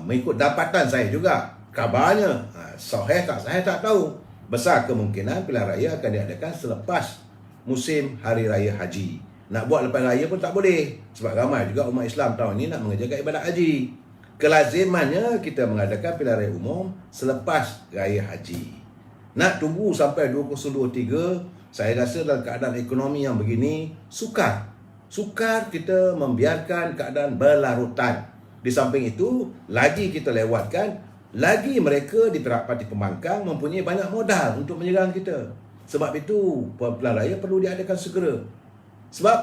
[SPEAKER 1] mengikut dapatan saya juga, kabarnya sahih tak saya tak tahu, besar kemungkinan pilihan raya akan diadakan selepas musim Hari Raya Haji. Nak buat lepas raya pun tak boleh, sebab ramai juga umat Islam tahun ini nak mengerjakan ibadat haji. Kelazimannya kita mengadakan pilihan raya umum selepas Raya Haji. Nak tunggu sampai 2023, saya rasa dalam keadaan ekonomi yang begini, sukar kita membiarkan keadaan berlarutan. Di samping itu, lagi kita lewatkan, lagi mereka di pihak parti pembangkang mempunyai banyak modal untuk menyerang kita. Sebab itu, pilihan raya perlu diadakan segera. Sebab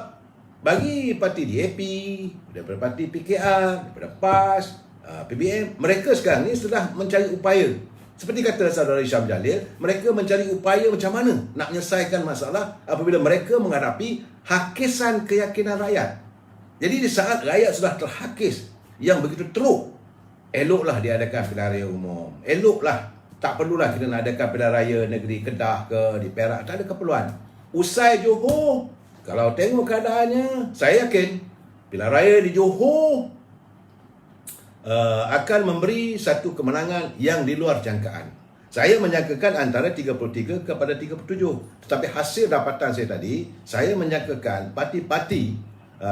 [SPEAKER 1] bagi parti DAP, daripada parti PKR, daripada PAS, PBM, mereka sekarang ni sudah mencari upaya. Seperti kata saudara Syam Jalil, mereka mencari upaya macam mana nak menyelesaikan masalah apabila mereka menghadapi hakisan keyakinan rakyat. Jadi di saat rakyat sudah terhakis yang begitu teruk, eloklah diadakan pilihan raya umum. Eloklah, tak perlulah kita nak adakan pilihan raya negeri Kedah ke di Perak, tak ada keperluan. Usai Johor, kalau tengok keadaannya, saya yakin pilihan raya di Johor akan memberi satu kemenangan yang di luar jangkaan. Saya menyangkakan antara 33 kepada 37. Tetapi hasil dapatan saya tadi, saya menyangkakan parti-parti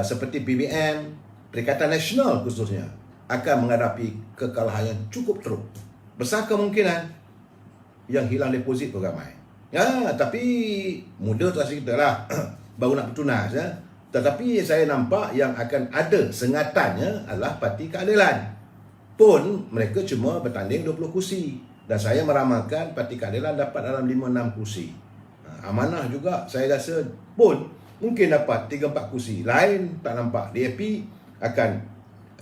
[SPEAKER 1] seperti PBM, Perikatan Nasional khususnya, akan menghadapi kekalahan yang cukup teruk. Besar kemungkinan yang hilang deposit pun ramai. Tapi muda tu asal kita lah. Baru nak bertunas. Tetapi saya nampak yang akan ada sengatannya adalah Parti Keadilan. Pun mereka cuma bertanding 20 kursi. Dan saya meramalkan Parti Keadilan dapat dalam 5-6 kursi. Amanah juga saya rasa pun mungkin dapat 3-4 kursi. Lain tak nampak. DAP akan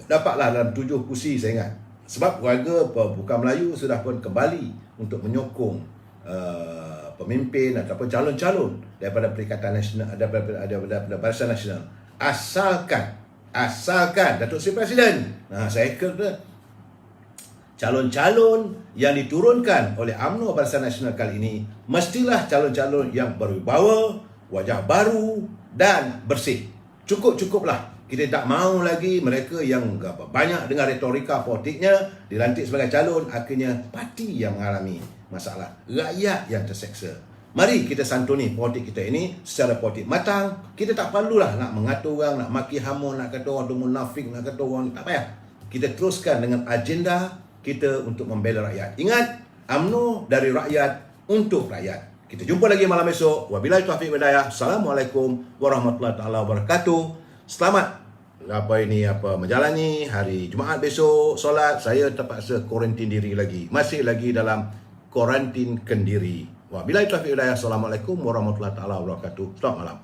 [SPEAKER 1] dapatlah dalam 7 kursi saya ingat. Sebab warga bukan Melayu sudah pun kembali untuk menyokong pemimpin ataupun calon-calon daripada Perikatan Nasional, daripada Barisan Nasional. Asalkan Datuk Seri Presiden. Saya kata calon-calon yang diturunkan oleh UMNO Barisan Nasional kali ini mestilah calon-calon yang berwibawa, wajah baru dan bersih. Cukuplah. Kita tak mahu lagi mereka yang banyak dengan retorika politiknya dilantik sebagai calon, akhirnya parti yang mengalami masalah, rakyat yang terseksa. Mari kita santuni politik kita ini secara politik matang. Kita tak perlulah nak mengatur orang, nak maki hamun, nak kata orang tu munafik, nak kata orang, tak payah. Kita teruskan dengan agenda kita untuk membela rakyat. Ingat, UMNO dari rakyat untuk rakyat. Kita jumpa lagi malam esok. Wabillahi taufiq wal hidayah. Assalamualaikum warahmatullahi wabarakatuh. Selamat menjalani hari Jumaat besok. Solat, saya terpaksa kuarantin diri lagi. Masih lagi dalam kuarantin kendiri. Wabillahi taufiq wal hidayah. Assalamualaikum warahmatullahi wabarakatuh. Selamat malam.